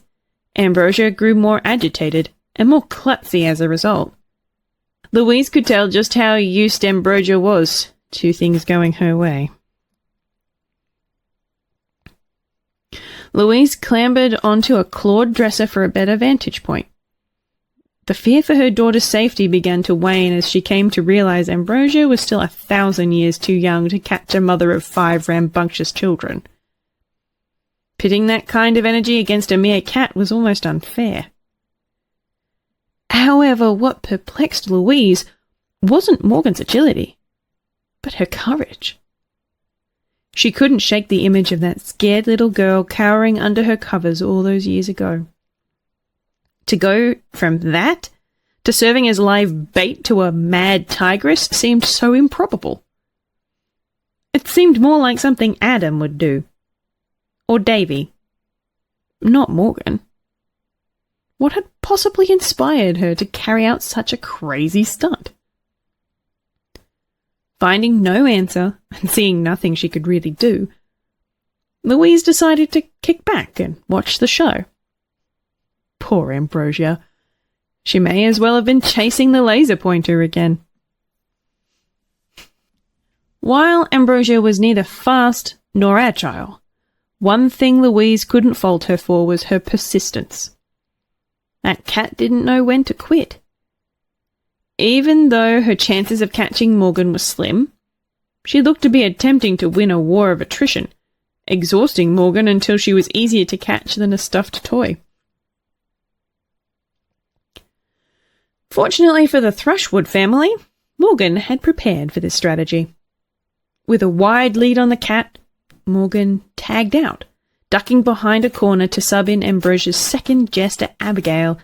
Ambrosia grew more agitated and more klutzy as a result. Louise could tell just how used Ambrosia was to things going her way. Louise clambered onto a clawed dresser for a better vantage point. The fear for her daughter's safety began to wane as she came to realize Ambrosia was still 1,000 years too young to catch a mother of 5 rambunctious children. Pitting that kind of energy against a mere cat was almost unfair. However, what perplexed Louise wasn't Morgan's agility, but her courage. She couldn't shake the image of that scared little girl cowering under her covers all those years ago. To go from that to serving as live bait to a mad tigress seemed so improbable. It seemed more like something Adam would do. Or Davy. Not Morgan. What had possibly inspired her to carry out such a crazy stunt? Finding no answer and seeing nothing she could really do, Louise decided to kick back and watch the show. Poor Ambrosia. She may as well have been chasing the laser pointer again. While Ambrosia was neither fast nor agile, one thing Louise couldn't fault her for was her persistence. That cat didn't know when to quit. Even though her chances of catching Morgan were slim, she looked to be attempting to win a war of attrition, exhausting Morgan until she was easier to catch than a stuffed toy. Fortunately for the Thrushwood family, Morgan had prepared for this strategy. With a wide lead on the cat, Morgan tagged out, ducking behind a corner to sub in Ambrosia's second jester Abigail,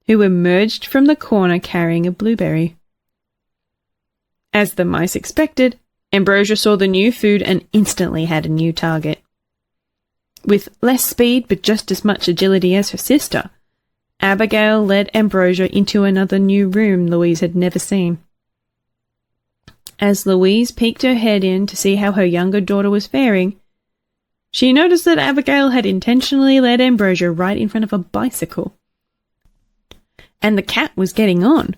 who emerged from the corner carrying a blueberry. As the mice expected, Ambrosia saw the new food and instantly had a new target. With less speed but just as much agility as her sister, Abigail led Ambrosia into another new room Louise had never seen. As Louise peeked her head in to see how her younger daughter was faring, she noticed that Abigail had intentionally led Ambrosia right in front of a bicycle. And the cat was getting on.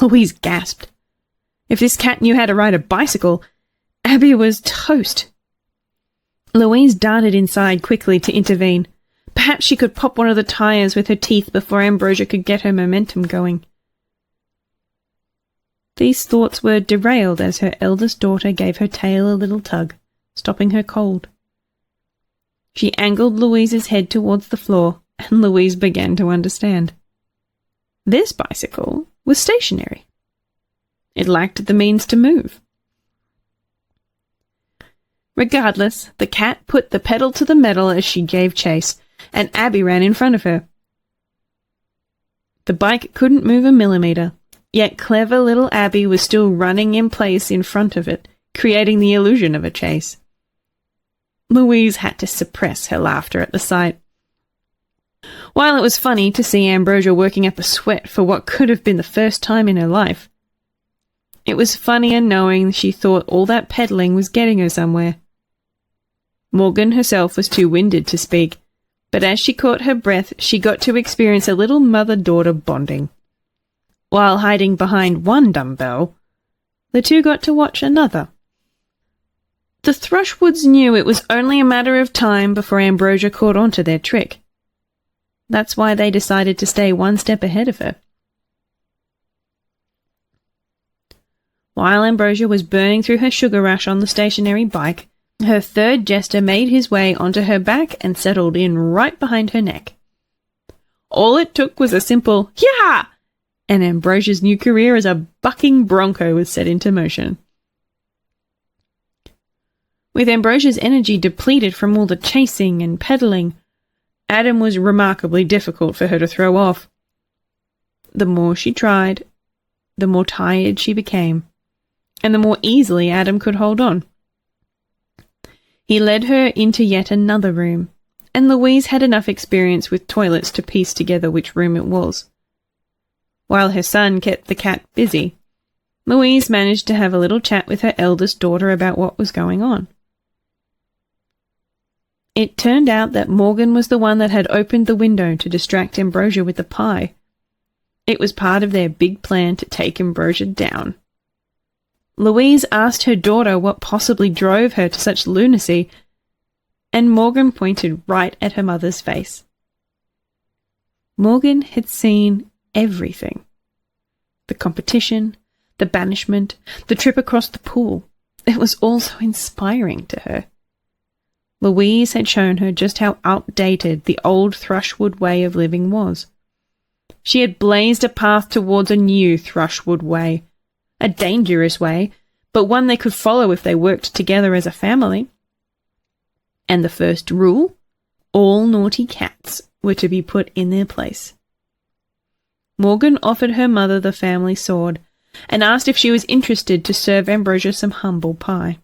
Louise gasped. If this cat knew how to ride a bicycle, Abby was toast. Louise darted inside quickly to intervene. Perhaps she could pop one of the tires with her teeth before Ambrosia could get her momentum going. These thoughts were derailed as her eldest daughter gave her tail a little tug, stopping her cold. She angled Louise's head towards the floor, and Louise began to understand. This bicycle was stationary. It lacked the means to move. Regardless, the cat put the pedal to the metal as she gave chase, and Abby ran in front of her. The bike couldn't move a millimeter, yet clever little Abby was still running in place in front of it, creating the illusion of a chase. Louise had to suppress her laughter at the sight. While it was funny to see Ambrosia working up a sweat for what could have been the first time in her life, it was funnier knowing she thought all that pedaling was getting her somewhere. Morgan herself was too winded to speak, but as she caught her breath, she got to experience a little mother-daughter bonding. While hiding behind one dumbbell, the two got to watch another. The Thrushwoods knew it was only a matter of time before Ambrosia caught on to their trick. That's why they decided to stay one step ahead of her. While Ambrosia was burning through her sugar rush on the stationary bike, her third jester made his way onto her back and settled in right behind her neck. All it took was a simple "Yah!" and Ambrosia's new career as a bucking bronco was set into motion. With Ambrosia's energy depleted from all the chasing and pedaling, Adam was remarkably difficult for her to throw off. The more she tried, the more tired she became, and the more easily Adam could hold on. He led her into yet another room, and Louise had enough experience with toilets to piece together which room it was. While her son kept the cat busy, Louise managed to have a little chat with her eldest daughter about what was going on. It turned out that Morgan was the one that had opened the window to distract Ambrosia with the pie. It was part of their big plan to take Ambrosia down. Louise asked her daughter what possibly drove her to such lunacy, and Morgan pointed right at her mother's face. Morgan had seen everything. The competition, the banishment, the trip across the pool. It was all so inspiring to her. Louise had shown her just how outdated the old Thrushwood way of living was. She had blazed a path towards a new Thrushwood way, a dangerous way, but one they could follow if they worked together as a family. And the first rule, all naughty cats were to be put in their place. Morgan offered her mother the family sword and asked if she was interested to serve Ambrosia some humble pie.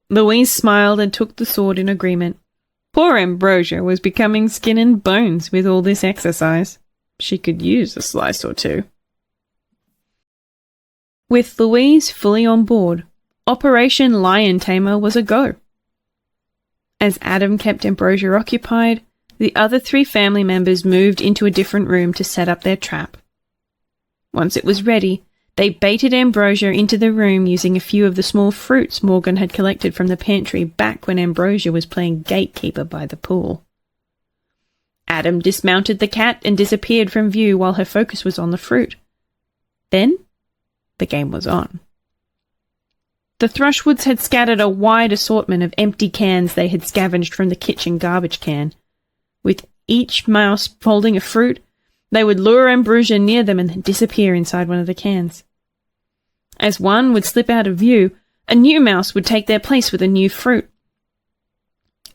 Louise smiled and took the sword in agreement. Poor Ambrosia was becoming skin and bones with all this exercise. She could use a slice or two. With Louise fully on board, Operation Lion Tamer was a go. As Adam kept Ambrosia occupied, the other three family members moved into a different room to set up their trap. Once it was ready, they baited Ambrosia into the room using a few of the small fruits Morgan had collected from the pantry back when Ambrosia was playing gatekeeper by the pool. Adam dismounted the cat and disappeared from view while her focus was on the fruit. Then, the game was on. The Thrushwoods had scattered a wide assortment of empty cans they had scavenged from the kitchen garbage can. With each mouse holding a fruit, they would lure Ambrosia near them and then disappear inside one of the cans. As one would slip out of view, a new mouse would take their place with a new fruit.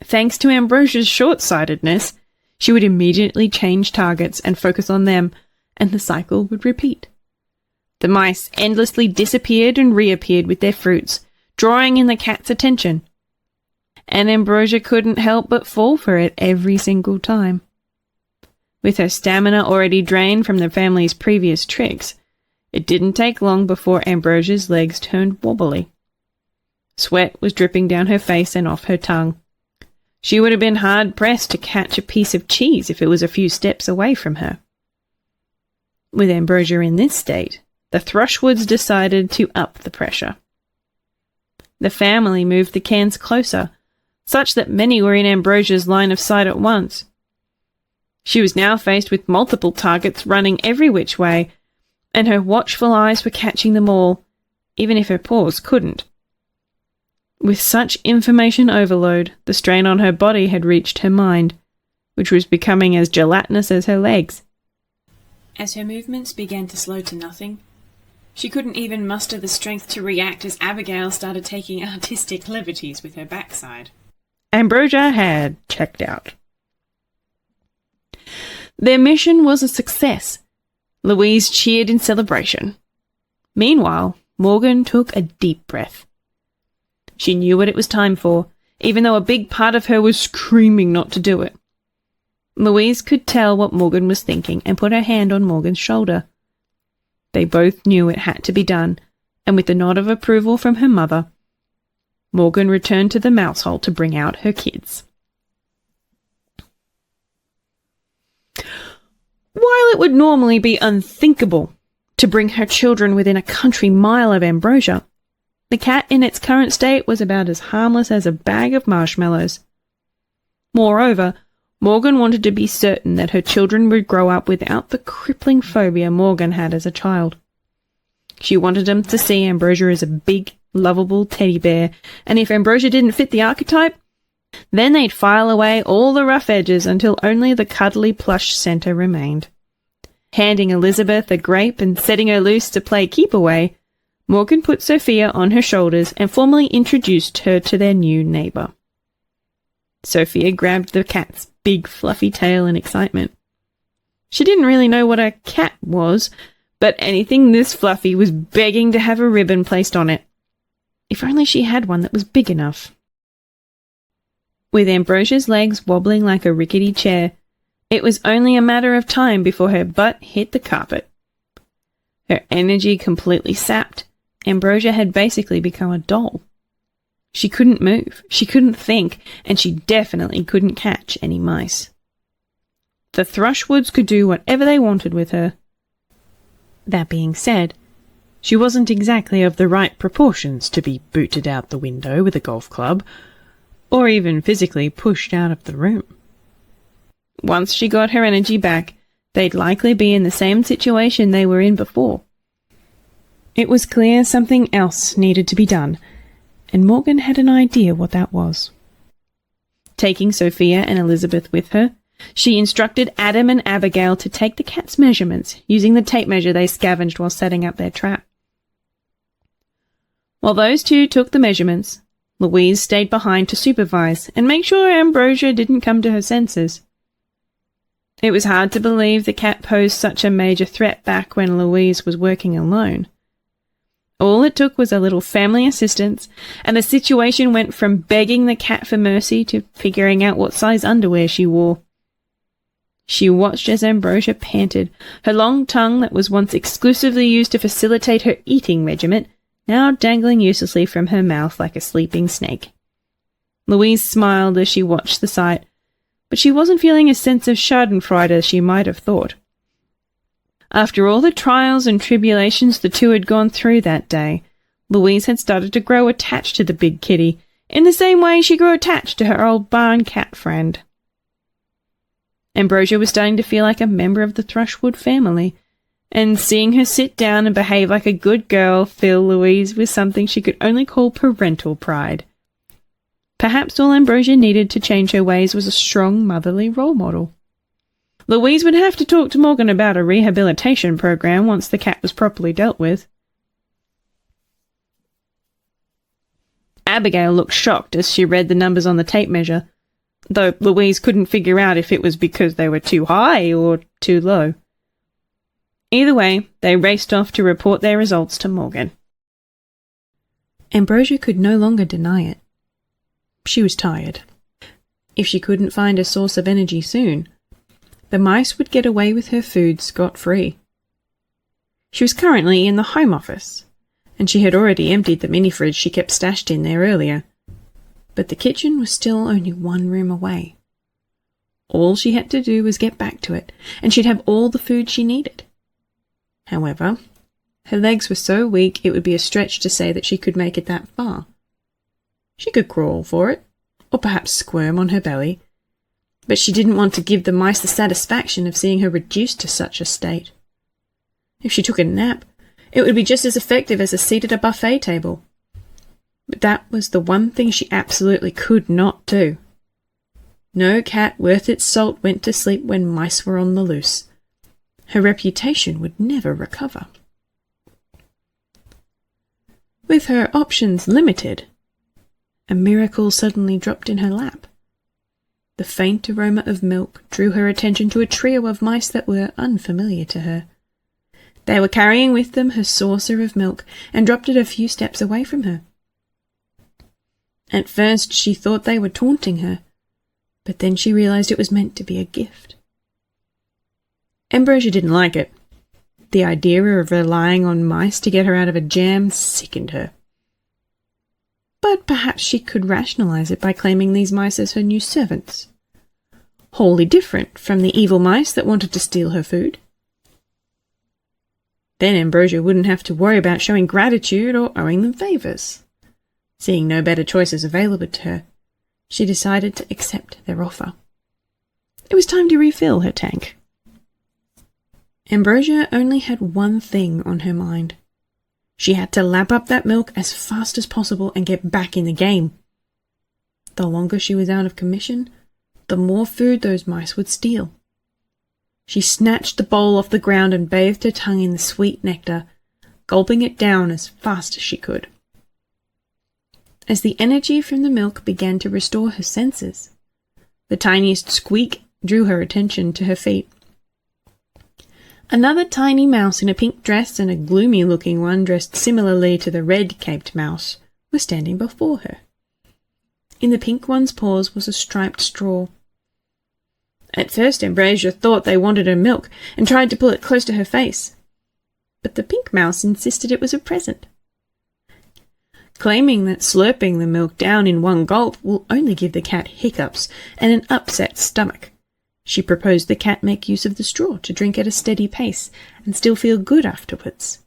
Thanks to Ambrosia's short-sightedness, she would immediately change targets and focus on them, and the cycle would repeat. The mice endlessly disappeared and reappeared with their fruits, drawing in the cat's attention. And Ambrosia couldn't help but fall for it every single time. With her stamina already drained from the family's previous tricks, it didn't take long before Ambrosia's legs turned wobbly. Sweat was dripping down her face and off her tongue. She would have been hard-pressed to catch a piece of cheese if it was a few steps away from her. With Ambrosia in this state, the Thrushwoods decided to up the pressure. The family moved the cans closer, such that many were in Ambrosia's line of sight at once. She was now faced with multiple targets running every which way, and her watchful eyes were catching them all, even if her paws couldn't. With such information overload, the strain on her body had reached her mind, which was becoming as gelatinous as her legs. As her movements began to slow to nothing, she couldn't even muster the strength to react as Abigail started taking artistic liberties with her backside. Ambrosia had checked out. Their mission was a success. Louise cheered in celebration. Meanwhile, Morgan took a deep breath. She knew what it was time for, even though a big part of her was screaming not to do it. Louise could tell what Morgan was thinking and put her hand on Morgan's shoulder. They both knew it had to be done, and with a nod of approval from her mother, Morgan returned to the mouse hole to bring out her kids. While it would normally be unthinkable to bring her children within a country mile of Ambrosia. The cat in its current state was about as harmless as a bag of marshmallows. Moreover, Morgan wanted to be certain that her children would grow up without the crippling phobia Morgan had as a child. She wanted them to see Ambrosia as a big, lovable teddy bear, and if Ambrosia didn't fit the archetype, then they'd file away all the rough edges until only the cuddly plush centre remained. Handing Elizabeth a grape and setting her loose to play keep-away, Morgan put Sophia on her shoulders and formally introduced her to their new neighbour. Sophia grabbed the cat's big fluffy tail in excitement. She didn't really know what a cat was, but anything this fluffy was begging to have a ribbon placed on it. If only she had one that was big enough. With Ambrosia's legs wobbling like a rickety chair, it was only a matter of time before her butt hit the carpet. Her energy completely sapped, Ambrosia had basically become a doll. She couldn't move, she couldn't think, and she definitely couldn't catch any mice. The Thrushwoods could do whatever they wanted with her. That being said, she wasn't exactly of the right proportions to be booted out the window with a golf club, or even physically pushed out of the room. Once she got her energy back, they'd likely be in the same situation they were in before. It was clear something else needed to be done, and Morgan had an idea what that was. Taking Sophia and Elizabeth with her, she instructed Adam and Abigail to take the cat's measurements, using the tape measure they scavenged while setting up their trap. While those two took the measurements, Louise stayed behind to supervise and make sure Ambrosia didn't come to her senses. It was hard to believe the cat posed such a major threat back when Louise was working alone. All it took was a little family assistance, and the situation went from begging the cat for mercy to figuring out what size underwear she wore. She watched as Ambrosia panted, her long tongue that was once exclusively used to facilitate her eating regiment, now dangling uselessly from her mouth like a sleeping snake. Louise smiled as she watched the sight, but she wasn't feeling a sense of schadenfreude as she might have thought. After all the trials and tribulations the two had gone through that day, Louise had started to grow attached to the big kitty, in the same way she grew attached to her old barn cat friend. Ambrosia was starting to feel like a member of the Thrushwood family, and seeing her sit down and behave like a good girl filled Louise with something she could only call parental pride. Perhaps all Ambrosia needed to change her ways was a strong motherly role model. Louise would have to talk to Morgan about a rehabilitation program once the cat was properly dealt with. Abigail looked shocked as she read the numbers on the tape measure, though Louise couldn't figure out if it was because they were too high or too low. Either way, they raced off to report their results to Morgan. Ambrosia could no longer deny it. She was tired. If she couldn't find a source of energy soon, the mice would get away with her food scot-free. She was currently in the Home Office, and she had already emptied the mini-fridge she kept stashed in there earlier. But the kitchen was still only one room away. All she had to do was get back to it, and she'd have all the food she needed. However, her legs were so weak it would be a stretch to say that she could make it that far. She could crawl for it, or perhaps squirm on her belly, but she didn't want to give the mice the satisfaction of seeing her reduced to such a state. If she took a nap, it would be just as effective as a seat at a buffet table. But that was the one thing she absolutely could not do. No cat worth its salt went to sleep when mice were on the loose. Her reputation would never recover. With her options limited, a miracle suddenly dropped in her lap. The faint aroma of milk drew her attention to a trio of mice that were unfamiliar to her. They were carrying with them her saucer of milk and dropped it a few steps away from her. At first she thought they were taunting her, but then she realized it was meant to be a gift. Ambrosia didn't like it. The idea of relying on mice to get her out of a jam sickened her. But perhaps she could rationalize it by claiming these mice as her new servants. Wholly different from the evil mice that wanted to steal her food. Then Ambrosia wouldn't have to worry about showing gratitude or owing them favours. Seeing no better choices available to her, she decided to accept their offer. It was time to refill her tank. Ambrosia only had one thing on her mind. She had to lap up that milk as fast as possible and get back in the game. The longer she was out of commission, the more food those mice would steal. She snatched the bowl off the ground and bathed her tongue in the sweet nectar, gulping it down as fast as she could. As the energy from the milk began to restore her senses, the tiniest squeak drew her attention to her feet. Another tiny mouse in a pink dress and a gloomy-looking one dressed similarly to the red-caped mouse were standing before her. In the pink one's paws was a striped straw. At first Ambrosia thought they wanted her milk and tried to pull it close to her face, but the pink mouse insisted it was a present. Claiming that slurping the milk down in one gulp will only give the cat hiccups and an upset stomach, she proposed the cat make use of the straw to drink at a steady pace and still feel good afterwards.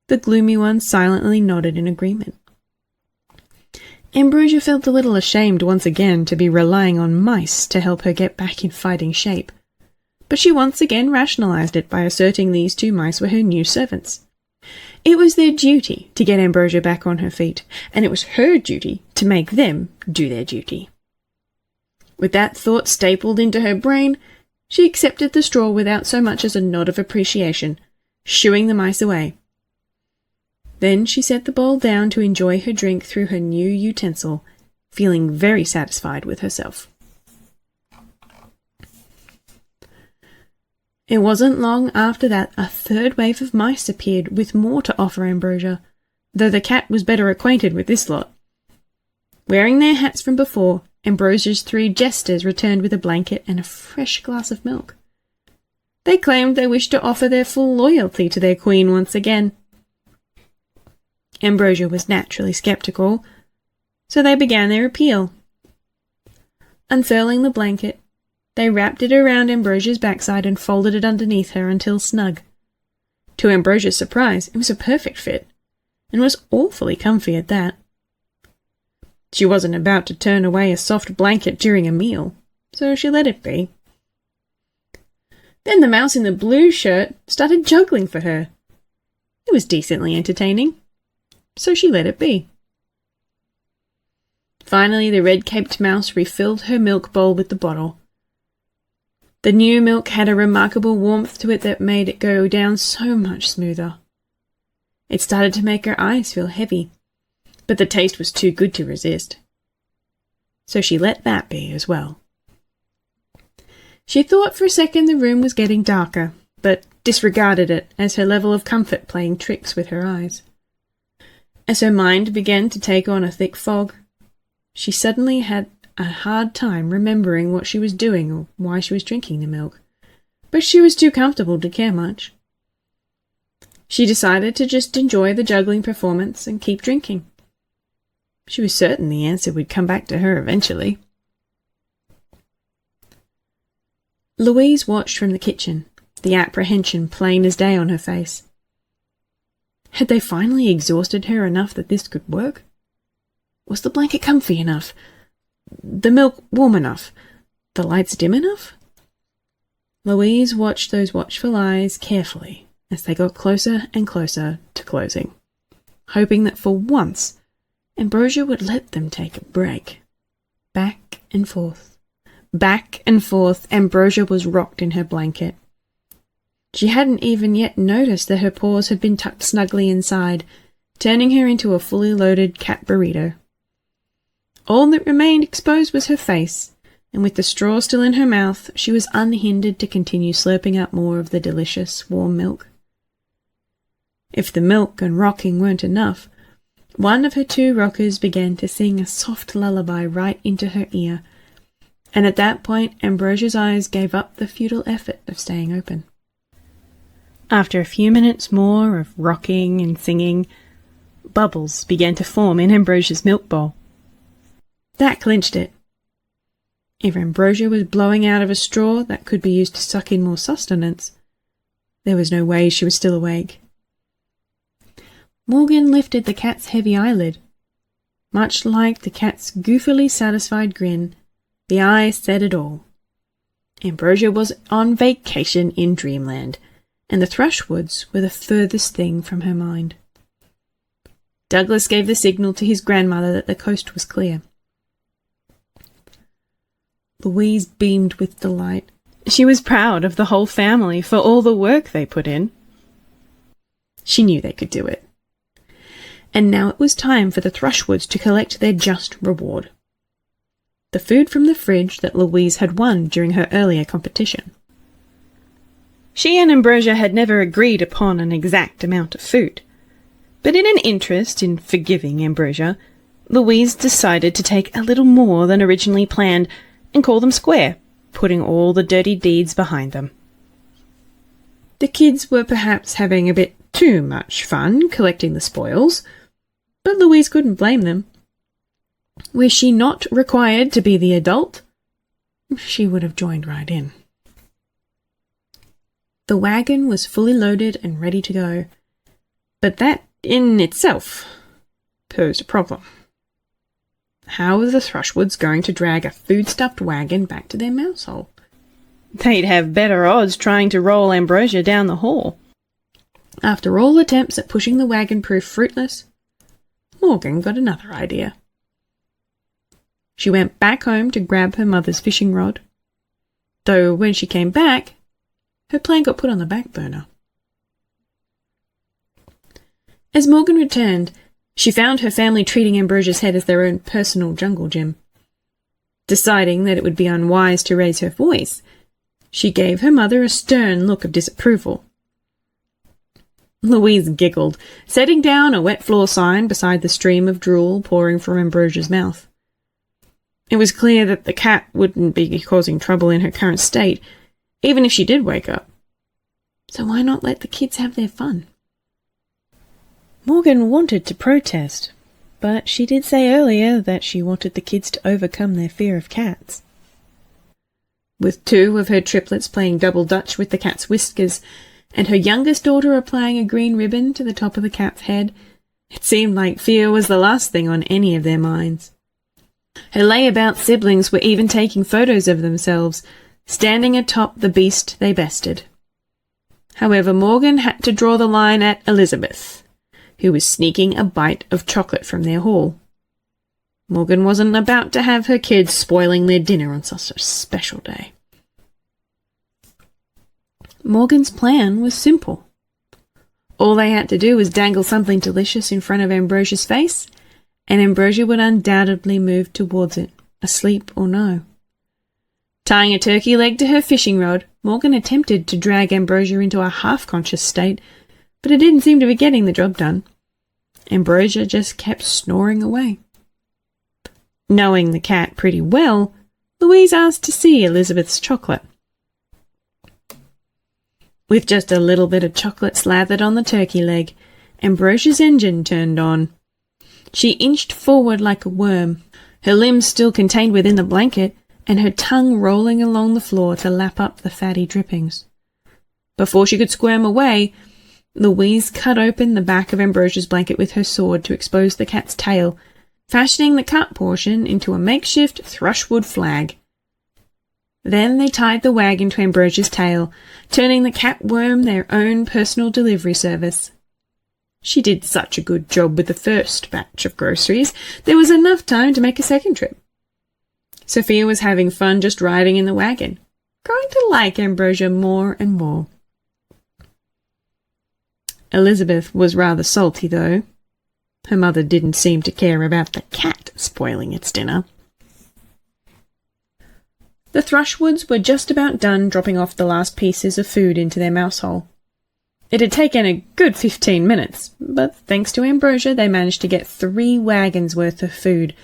The gloomy one silently nodded in agreement. Ambrosia felt a little ashamed once again to be relying on mice to help her get back in fighting shape, but she once again rationalized it by asserting these two mice were her new servants. It was their duty to get Ambrosia back on her feet, and it was her duty to make them do their duty. With that thought stapled into her brain, she accepted the straw without so much as a nod of appreciation, shooing the mice away. Then she set the bowl down to enjoy her drink through her new utensil, feeling very satisfied with herself. It wasn't long after that a third wave of mice appeared with more to offer Ambrosia, though the cat was better acquainted with this lot. Wearing their hats from before, Ambrosia's 3 jesters returned with a blanket and a fresh glass of milk. They claimed they wished to offer their full loyalty to their queen once again. Ambrosia was naturally sceptical, so they began their appeal. Unfurling the blanket, they wrapped it around Ambrosia's backside and folded it underneath her until snug. To Ambrosia's surprise, it was a perfect fit, and was awfully comfy at that. She wasn't about to turn away a soft blanket during a meal, so she let it be. Then the mouse in the blue shirt started juggling for her. It was decently entertaining, so she let it be. Finally, the red-caped mouse refilled her milk bowl with the bottle. The new milk had a remarkable warmth to it that made it go down so much smoother. It started to make her eyes feel heavy, but the taste was too good to resist. So she let that be as well. She thought for a second the room was getting darker, but disregarded it as her level of comfort playing tricks with her eyes. As her mind began to take on a thick fog, she suddenly had a hard time remembering what she was doing or why she was drinking the milk, but she was too comfortable to care much. She decided to just enjoy the juggling performance and keep drinking. She was certain the answer would come back to her eventually. Louise watched from the kitchen, the apprehension plain as day on her face. Had they finally exhausted her enough that this could work? Was the blanket comfy enough? The milk warm enough? The lights dim enough? Louise watched those watchful eyes carefully as they got closer and closer to closing, hoping that for once Ambrosia would let them take a break. Back and forth, Ambrosia was rocked in her blanket. She hadn't even yet noticed that her paws had been tucked snugly inside, turning her into a fully loaded cat burrito. All that remained exposed was her face, and with the straw still in her mouth, she was unhindered to continue slurping up more of the delicious, warm milk. If the milk and rocking weren't enough, one of her 2 rockers began to sing a soft lullaby right into her ear, and at that point Ambrosia's eyes gave up the futile effort of staying open. After a few minutes more of rocking and singing, bubbles began to form in Ambrosia's milk bowl. That clinched it. If Ambrosia was blowing out of a straw that could be used to suck in more sustenance, There was no way she was still awake. Morgan lifted the cat's heavy eyelid. Much like the cat's goofily satisfied grin, the eye said it all. Ambrosia was on vacation in dreamland, and the Thrushwoods were the furthest thing from her mind. Douglas gave the signal to his grandmother that the coast was clear. Louise beamed with delight. She was proud of the whole family for all the work they put in. She knew they could do it. And now it was time for the Thrushwoods to collect their just reward. The food from the fridge that Louise had won during her earlier competition. She and Ambrosia had never agreed upon an exact amount of food, but in an interest in forgiving Ambrosia, Louise decided to take a little more than originally planned and call them square, putting all the dirty deeds behind them. The kids were perhaps having a bit too much fun collecting the spoils, but Louise couldn't blame them. Were she not required to be the adult, she would have joined right in. The wagon was fully loaded and ready to go, but that in itself posed a problem. How were the Thrushwoods going to drag a food-stuffed wagon back to their mouse hole? They'd have better odds trying to roll Ambrosia down the hall. After all attempts at pushing the wagon proved fruitless, Morgan got another idea. She went back home to grab her mother's fishing rod, though when she came back, her plan got put on the back burner. As Morgan returned, she found her family treating Ambrosia's head as their own personal jungle gym. Deciding that it would be unwise to raise her voice, she gave her mother a stern look of disapproval. Louise giggled, setting down a wet floor sign beside the stream of drool pouring from Ambrosia's mouth. It was clear that the cat wouldn't be causing trouble in her current state, even if she did wake up. So why not let the kids have their fun? Morgan wanted to protest, but she did say earlier that she wanted the kids to overcome their fear of cats. With two of her triplets playing double dutch with the cat's whiskers, and her youngest daughter applying a green ribbon to the top of the cat's head, it seemed like fear was the last thing on any of their minds. Her layabout siblings were even taking photos of themselves, standing atop the beast they bested. However, Morgan had to draw the line at Elizabeth, who was sneaking a bite of chocolate from their haul. Morgan wasn't about to have her kids spoiling their dinner on such a special day. Morgan's plan was simple. All they had to do was dangle something delicious in front of Ambrosia's face, and Ambrosia would undoubtedly move towards it, asleep or no. Tying a turkey leg to her fishing rod, Morgan attempted to drag Ambrosia into a half-conscious state, but it didn't seem to be getting the job done. Ambrosia just kept snoring away. Knowing the cat pretty well, Louise asked to see Elizabeth's chocolate. With just a little bit of chocolate slathered on the turkey leg, Ambrosia's engine turned on. She inched forward like a worm, her limbs still contained within the blanket, and her tongue rolling along the floor to lap up the fatty drippings. Before she could squirm away, Louise cut open the back of Ambrosia's blanket with her sword to expose the cat's tail, fashioning the cut portion into a makeshift Thrushwood flag. Then they tied the wagon to Ambrosia's tail, turning the cat worm their own personal delivery service. She did such a good job with the first batch of groceries, there was enough time to make a second trip. Sophia was having fun just riding in the wagon, growing to like Ambrosia more and more. Elizabeth was rather salty, though. Her mother didn't seem to care about the cat spoiling its dinner. The Thrushwoods were just about done dropping off the last pieces of food into their mouse hole. It had taken a good 15 minutes, but thanks to Ambrosia they managed to get 3 wagons worth of food,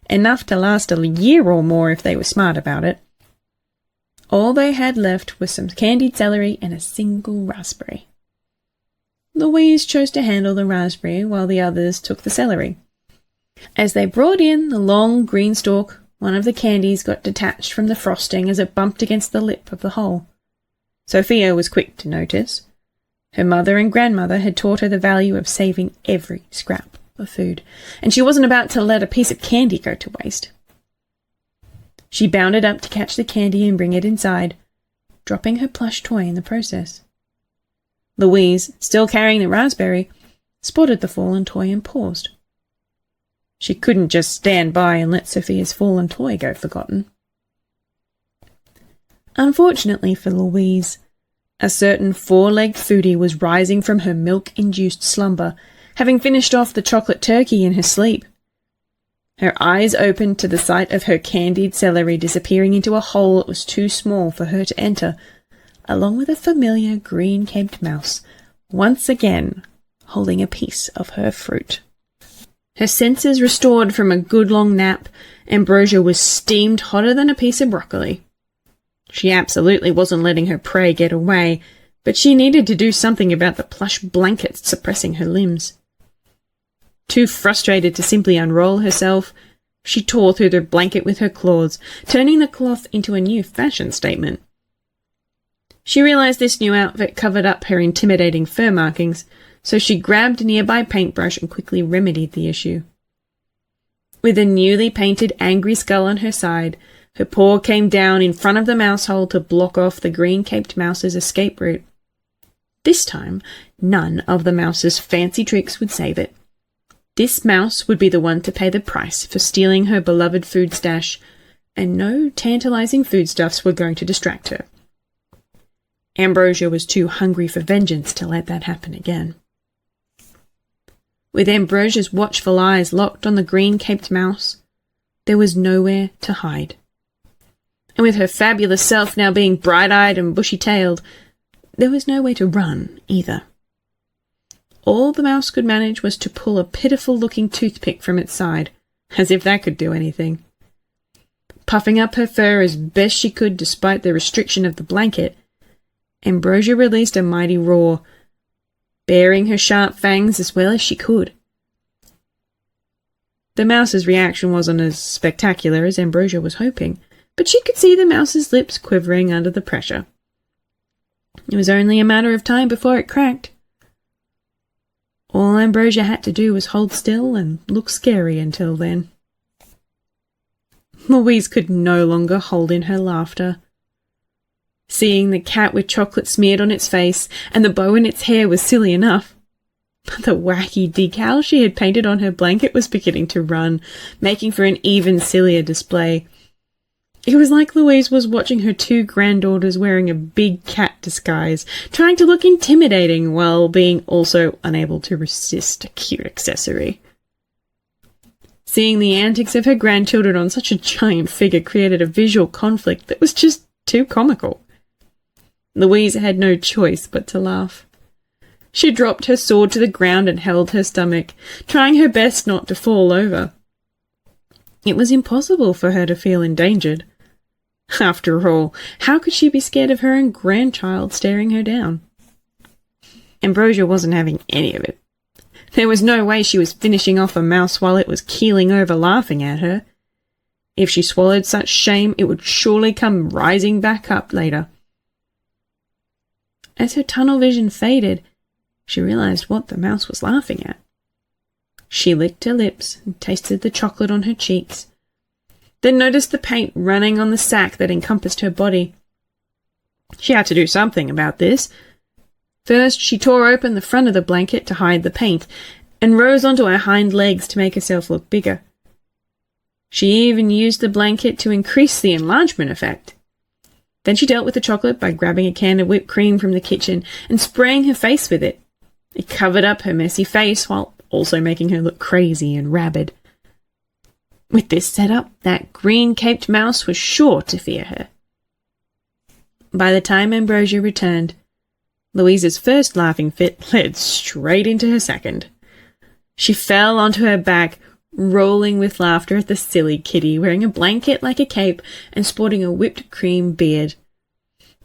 enough to last a year or more if they were smart about it. All they had left was some candied celery and a single raspberry. Louise chose to handle the raspberry while the others took the celery. As they brought in the long green stalk, one of the candies got detached from the frosting as it bumped against the lip of the hole. Sophia was quick to notice. Her mother and grandmother had taught her the value of saving every scrap of food, and she wasn't about to let a piece of candy go to waste. She bounded up to catch the candy and bring it inside, dropping her plush toy in the process. Louise, still carrying the raspberry, spotted the fallen toy and paused. She couldn't just stand by and let Sophia's fallen toy go forgotten. Unfortunately for Louise, a certain four-legged foodie was rising from her milk-induced slumber, having finished off the chocolate turkey in her sleep. Her eyes opened to the sight of her candied celery disappearing into a hole that was too small for her to enter, along with a familiar green-caped mouse, once again holding a piece of her fruit. Her senses restored from a good long nap, Ambrosia was steamed hotter than a piece of broccoli. She absolutely wasn't letting her prey get away, but she needed to do something about the plush blankets suppressing her limbs. Too frustrated to simply unroll herself, she tore through the blanket with her claws, turning the cloth into a new fashion statement. She realized this new outfit covered up her intimidating fur markings, so she grabbed a nearby paintbrush and quickly remedied the issue. With a newly painted angry skull on her side, her paw came down in front of the mouse hole to block off the green-caped mouse's escape route. This time, none of the mouse's fancy tricks would save it. This mouse would be the one to pay the price for stealing her beloved food stash, and no tantalizing foodstuffs were going to distract her. Ambrosia was too hungry for vengeance to let that happen again. With Ambrosia's watchful eyes locked on the green-caped mouse, there was nowhere to hide. And with her fabulous self now being bright-eyed and bushy-tailed, there was no way to run either. All the mouse could manage was to pull a pitiful-looking toothpick from its side, as if that could do anything. Puffing up her fur as best she could despite the restriction of the blanket, Ambrosia released a mighty roar, baring her sharp fangs as well as she could. The mouse's reaction wasn't as spectacular as Ambrosia was hoping, but she could see the mouse's lips quivering under the pressure. It was only a matter of time before it cracked. All Ambrosia had to do was hold still and look scary until then. Louise could no longer hold in her laughter. Seeing the cat with chocolate smeared on its face and the bow in its hair was silly enough, but the wacky decal she had painted on her blanket was beginning to run, making for an even sillier display. It was like Louise was watching her two granddaughters wearing a big cat disguise, trying to look intimidating while being also unable to resist a cute accessory. Seeing the antics of her grandchildren on such a giant figure created a visual conflict that was just too comical. Louise had no choice but to laugh. She dropped her sword to the ground and held her stomach, trying her best not to fall over. It was impossible for her to feel endangered. After all, how could she be scared of her own grandchild staring her down? Ambrosia wasn't having any of it. There was no way she was finishing off a mouse while it was keeling over laughing at her. If she swallowed such shame, it would surely come rising back up later. As her tunnel vision faded, she realized what the mouse was laughing at. She licked her lips and tasted the chocolate on her cheeks, then noticed the paint running on the sack that encompassed her body. She had to do something about this. First, she tore open the front of the blanket to hide the paint, and rose onto her hind legs to make herself look bigger. She even used the blanket to increase the enlargement effect. Then she dealt with the chocolate by grabbing a can of whipped cream from the kitchen and spraying her face with it. It covered up her messy face while also making her look crazy and rabid. With this setup, that green-caped mouse was sure to fear her. By the time Ambrosia returned, Louise's first laughing fit led straight into her second. She fell onto her back, rolling with laughter at the silly kitty wearing a blanket like a cape and sporting a whipped cream beard.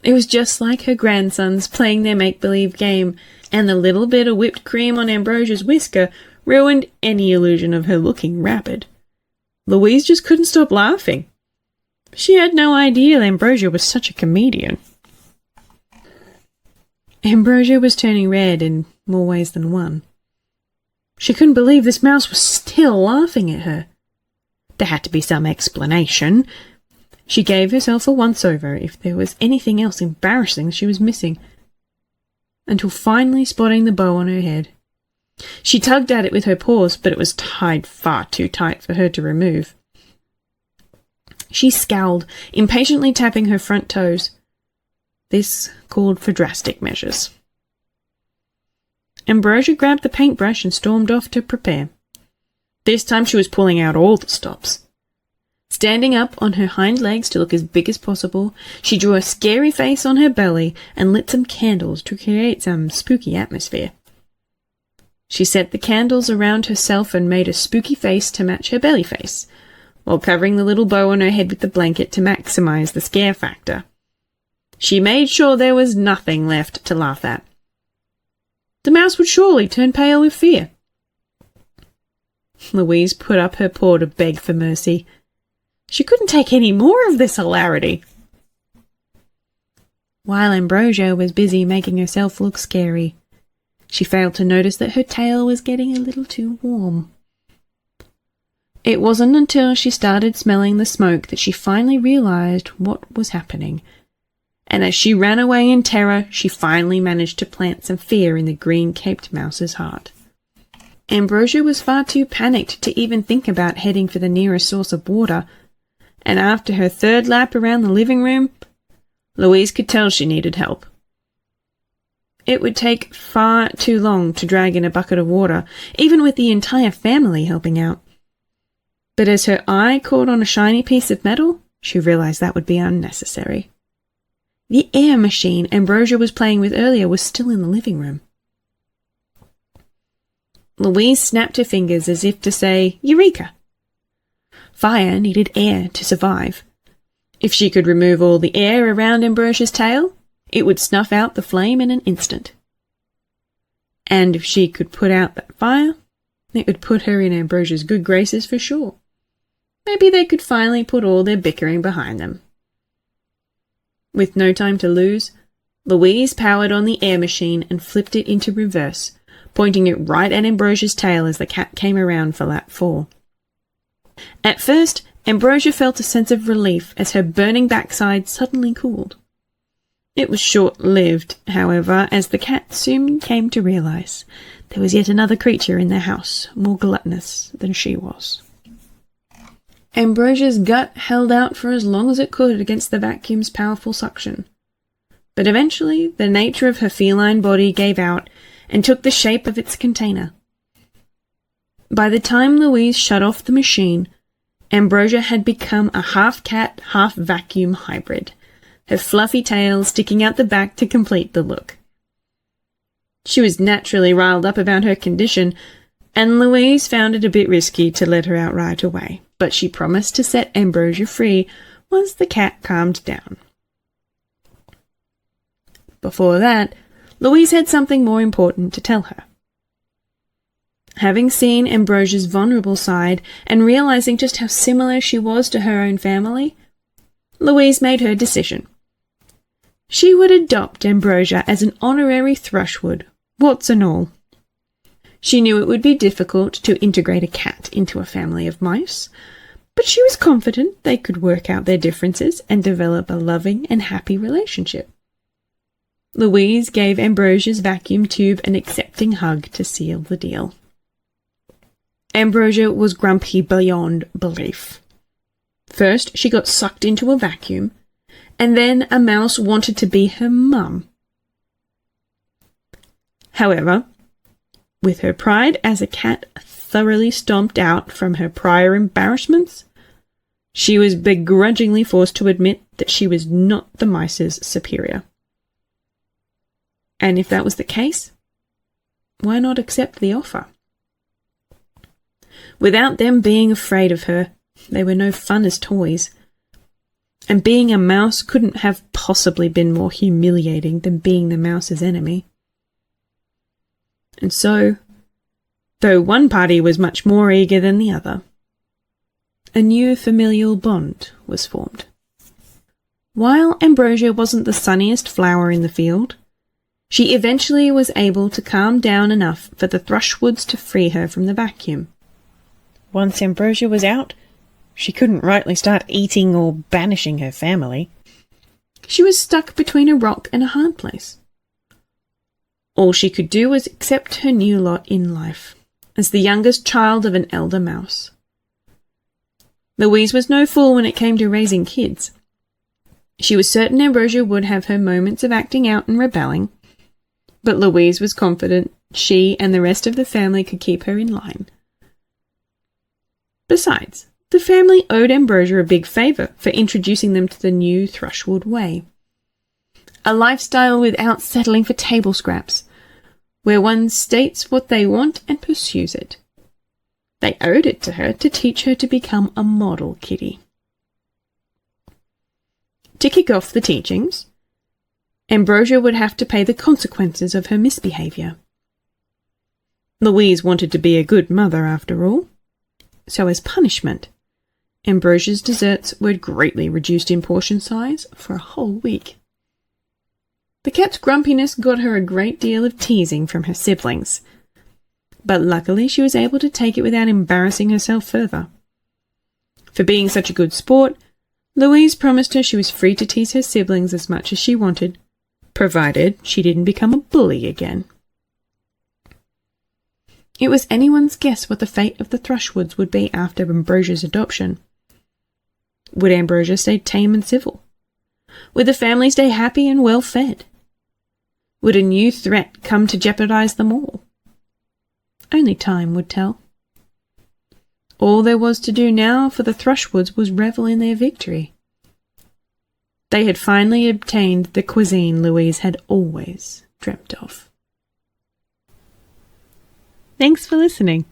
It was just like her grandsons playing their make-believe game, and the little bit of whipped cream on Ambrosia's whisker ruined any illusion of her looking rabid. Louise just couldn't stop laughing. She had no idea Ambrosia was such a comedian. Ambrosia was turning red in more ways than one. She couldn't believe this mouse was still laughing at her. There had to be some explanation. She gave herself a once-over if there was anything else embarrassing she was missing, until finally spotting the bow on her head. She tugged at it with her paws, but it was tied far too tight for her to remove. She scowled, impatiently tapping her front toes. This called for drastic measures. Ambrosia grabbed the paintbrush and stormed off to prepare. This time she was pulling out all the stops. Standing up on her hind legs to look as big as possible, she drew a scary face on her belly and lit some candles to create some spooky atmosphere. She set the candles around herself and made a spooky face to match her belly face, while covering the little bow on her head with the blanket to maximize the scare factor. She made sure there was nothing left to laugh at. The mouse would surely turn pale with fear. Louise put up her paw to beg for mercy. She couldn't take any more of this hilarity. While Ambrosia was busy making herself look scary, she failed to notice that her tail was getting a little too warm. It wasn't until she started smelling the smoke that she finally realized what was happening, and as she ran away in terror, she finally managed to plant some fear in the green-caped mouse's heart. Ambrosia was far too panicked to even think about heading for the nearest source of water, and after her third lap around the living room, Louise could tell she needed help. It would take far too long to drag in a bucket of water, even with the entire family helping out. But as her eye caught on a shiny piece of metal, she realized that would be unnecessary. The air machine Ambrosia was playing with earlier was still in the living room. Louise snapped her fingers as if to say, Eureka! Fire needed air to survive. If she could remove all the air around Ambrosia's tail, it would snuff out the flame in an instant. And if she could put out that fire, it would put her in Ambrosia's good graces for sure. Maybe they could finally put all their bickering behind them. With no time to lose, Louise powered on the air machine and flipped it into reverse, pointing it right at Ambrosia's tail as the cat came around for lap 4. At first, Ambrosia felt a sense of relief as her burning backside suddenly cooled. It was short-lived, however, as the cat soon came to realize there was yet another creature in their house more gluttonous than she was. Ambrosia's gut held out for as long as it could against the vacuum's powerful suction. But eventually, the nature of her feline body gave out and took the shape of its container. By the time Louise shut off the machine, Ambrosia had become a half-cat, half-vacuum hybrid, her fluffy tail sticking out the back to complete the look. She was naturally riled up about her condition, and Louise found it a bit risky to let her out right away, but she promised to set Ambrosia free once the cat calmed down. Before that, Louise had something more important to tell her. Having seen Ambrosia's vulnerable side and realizing just how similar she was to her own family, Louise made her decision. She would adopt Ambrosia as an honorary Thrushwood, warts and all. She knew it would be difficult to integrate a cat into a family of mice, but she was confident they could work out their differences and develop a loving and happy relationship. Louise gave Ambrosia's vacuum tube an accepting hug to seal the deal. Ambrosia was grumpy beyond belief. First, she got sucked into a vacuum, and then a mouse wanted to be her mum. However, with her pride as a cat thoroughly stomped out from her prior embarrassments, she was begrudgingly forced to admit that she was not the mice's superior. And if that was the case, why not accept the offer? Without them being afraid of her, they were no fun as toys. And being a mouse couldn't have possibly been more humiliating than being the mouse's enemy. And so, though one party was much more eager than the other, a new familial bond was formed. While Ambrosia wasn't the sunniest flower in the field, She eventually was able to calm down enough for the Thrushwoods to free her from the vacuum. Once Ambrosia was out, she couldn't rightly start eating or banishing her family. She was stuck between a rock and a hard place. All she could do was accept her new lot in life, as the youngest child of an elder mouse. Louise was no fool when it came to raising kids. She was certain Ambrosia would have her moments of acting out and rebelling, but Louise was confident she and the rest of the family could keep her in line. Besides, the family owed Ambrosia a big favour for introducing them to the new Thrushwood way. A lifestyle without settling for table scraps, where one states what they want and pursues it. They owed it to her to teach her to become a model kitty. To kick off the teachings, Ambrosia would have to pay the consequences of her misbehaviour. Louise wanted to be a good mother after all, so as punishment, Ambrosia's desserts were greatly reduced in portion size for a whole week. The cat's grumpiness got her a great deal of teasing from her siblings, but luckily she was able to take it without embarrassing herself further. For being such a good sport, Louise promised her she was free to tease her siblings as much as she wanted, provided she didn't become a bully again. It was anyone's guess what the fate of the Thrushwoods would be after Ambrosia's adoption. Would Ambrosia stay tame and civil? Would the family stay happy and well fed? Would a new threat come to jeopardize them all? Only time would tell. All there was to do now for the Thrushwoods was revel in their victory. They had finally obtained the cuisine Louise had always dreamt of. Thanks for listening.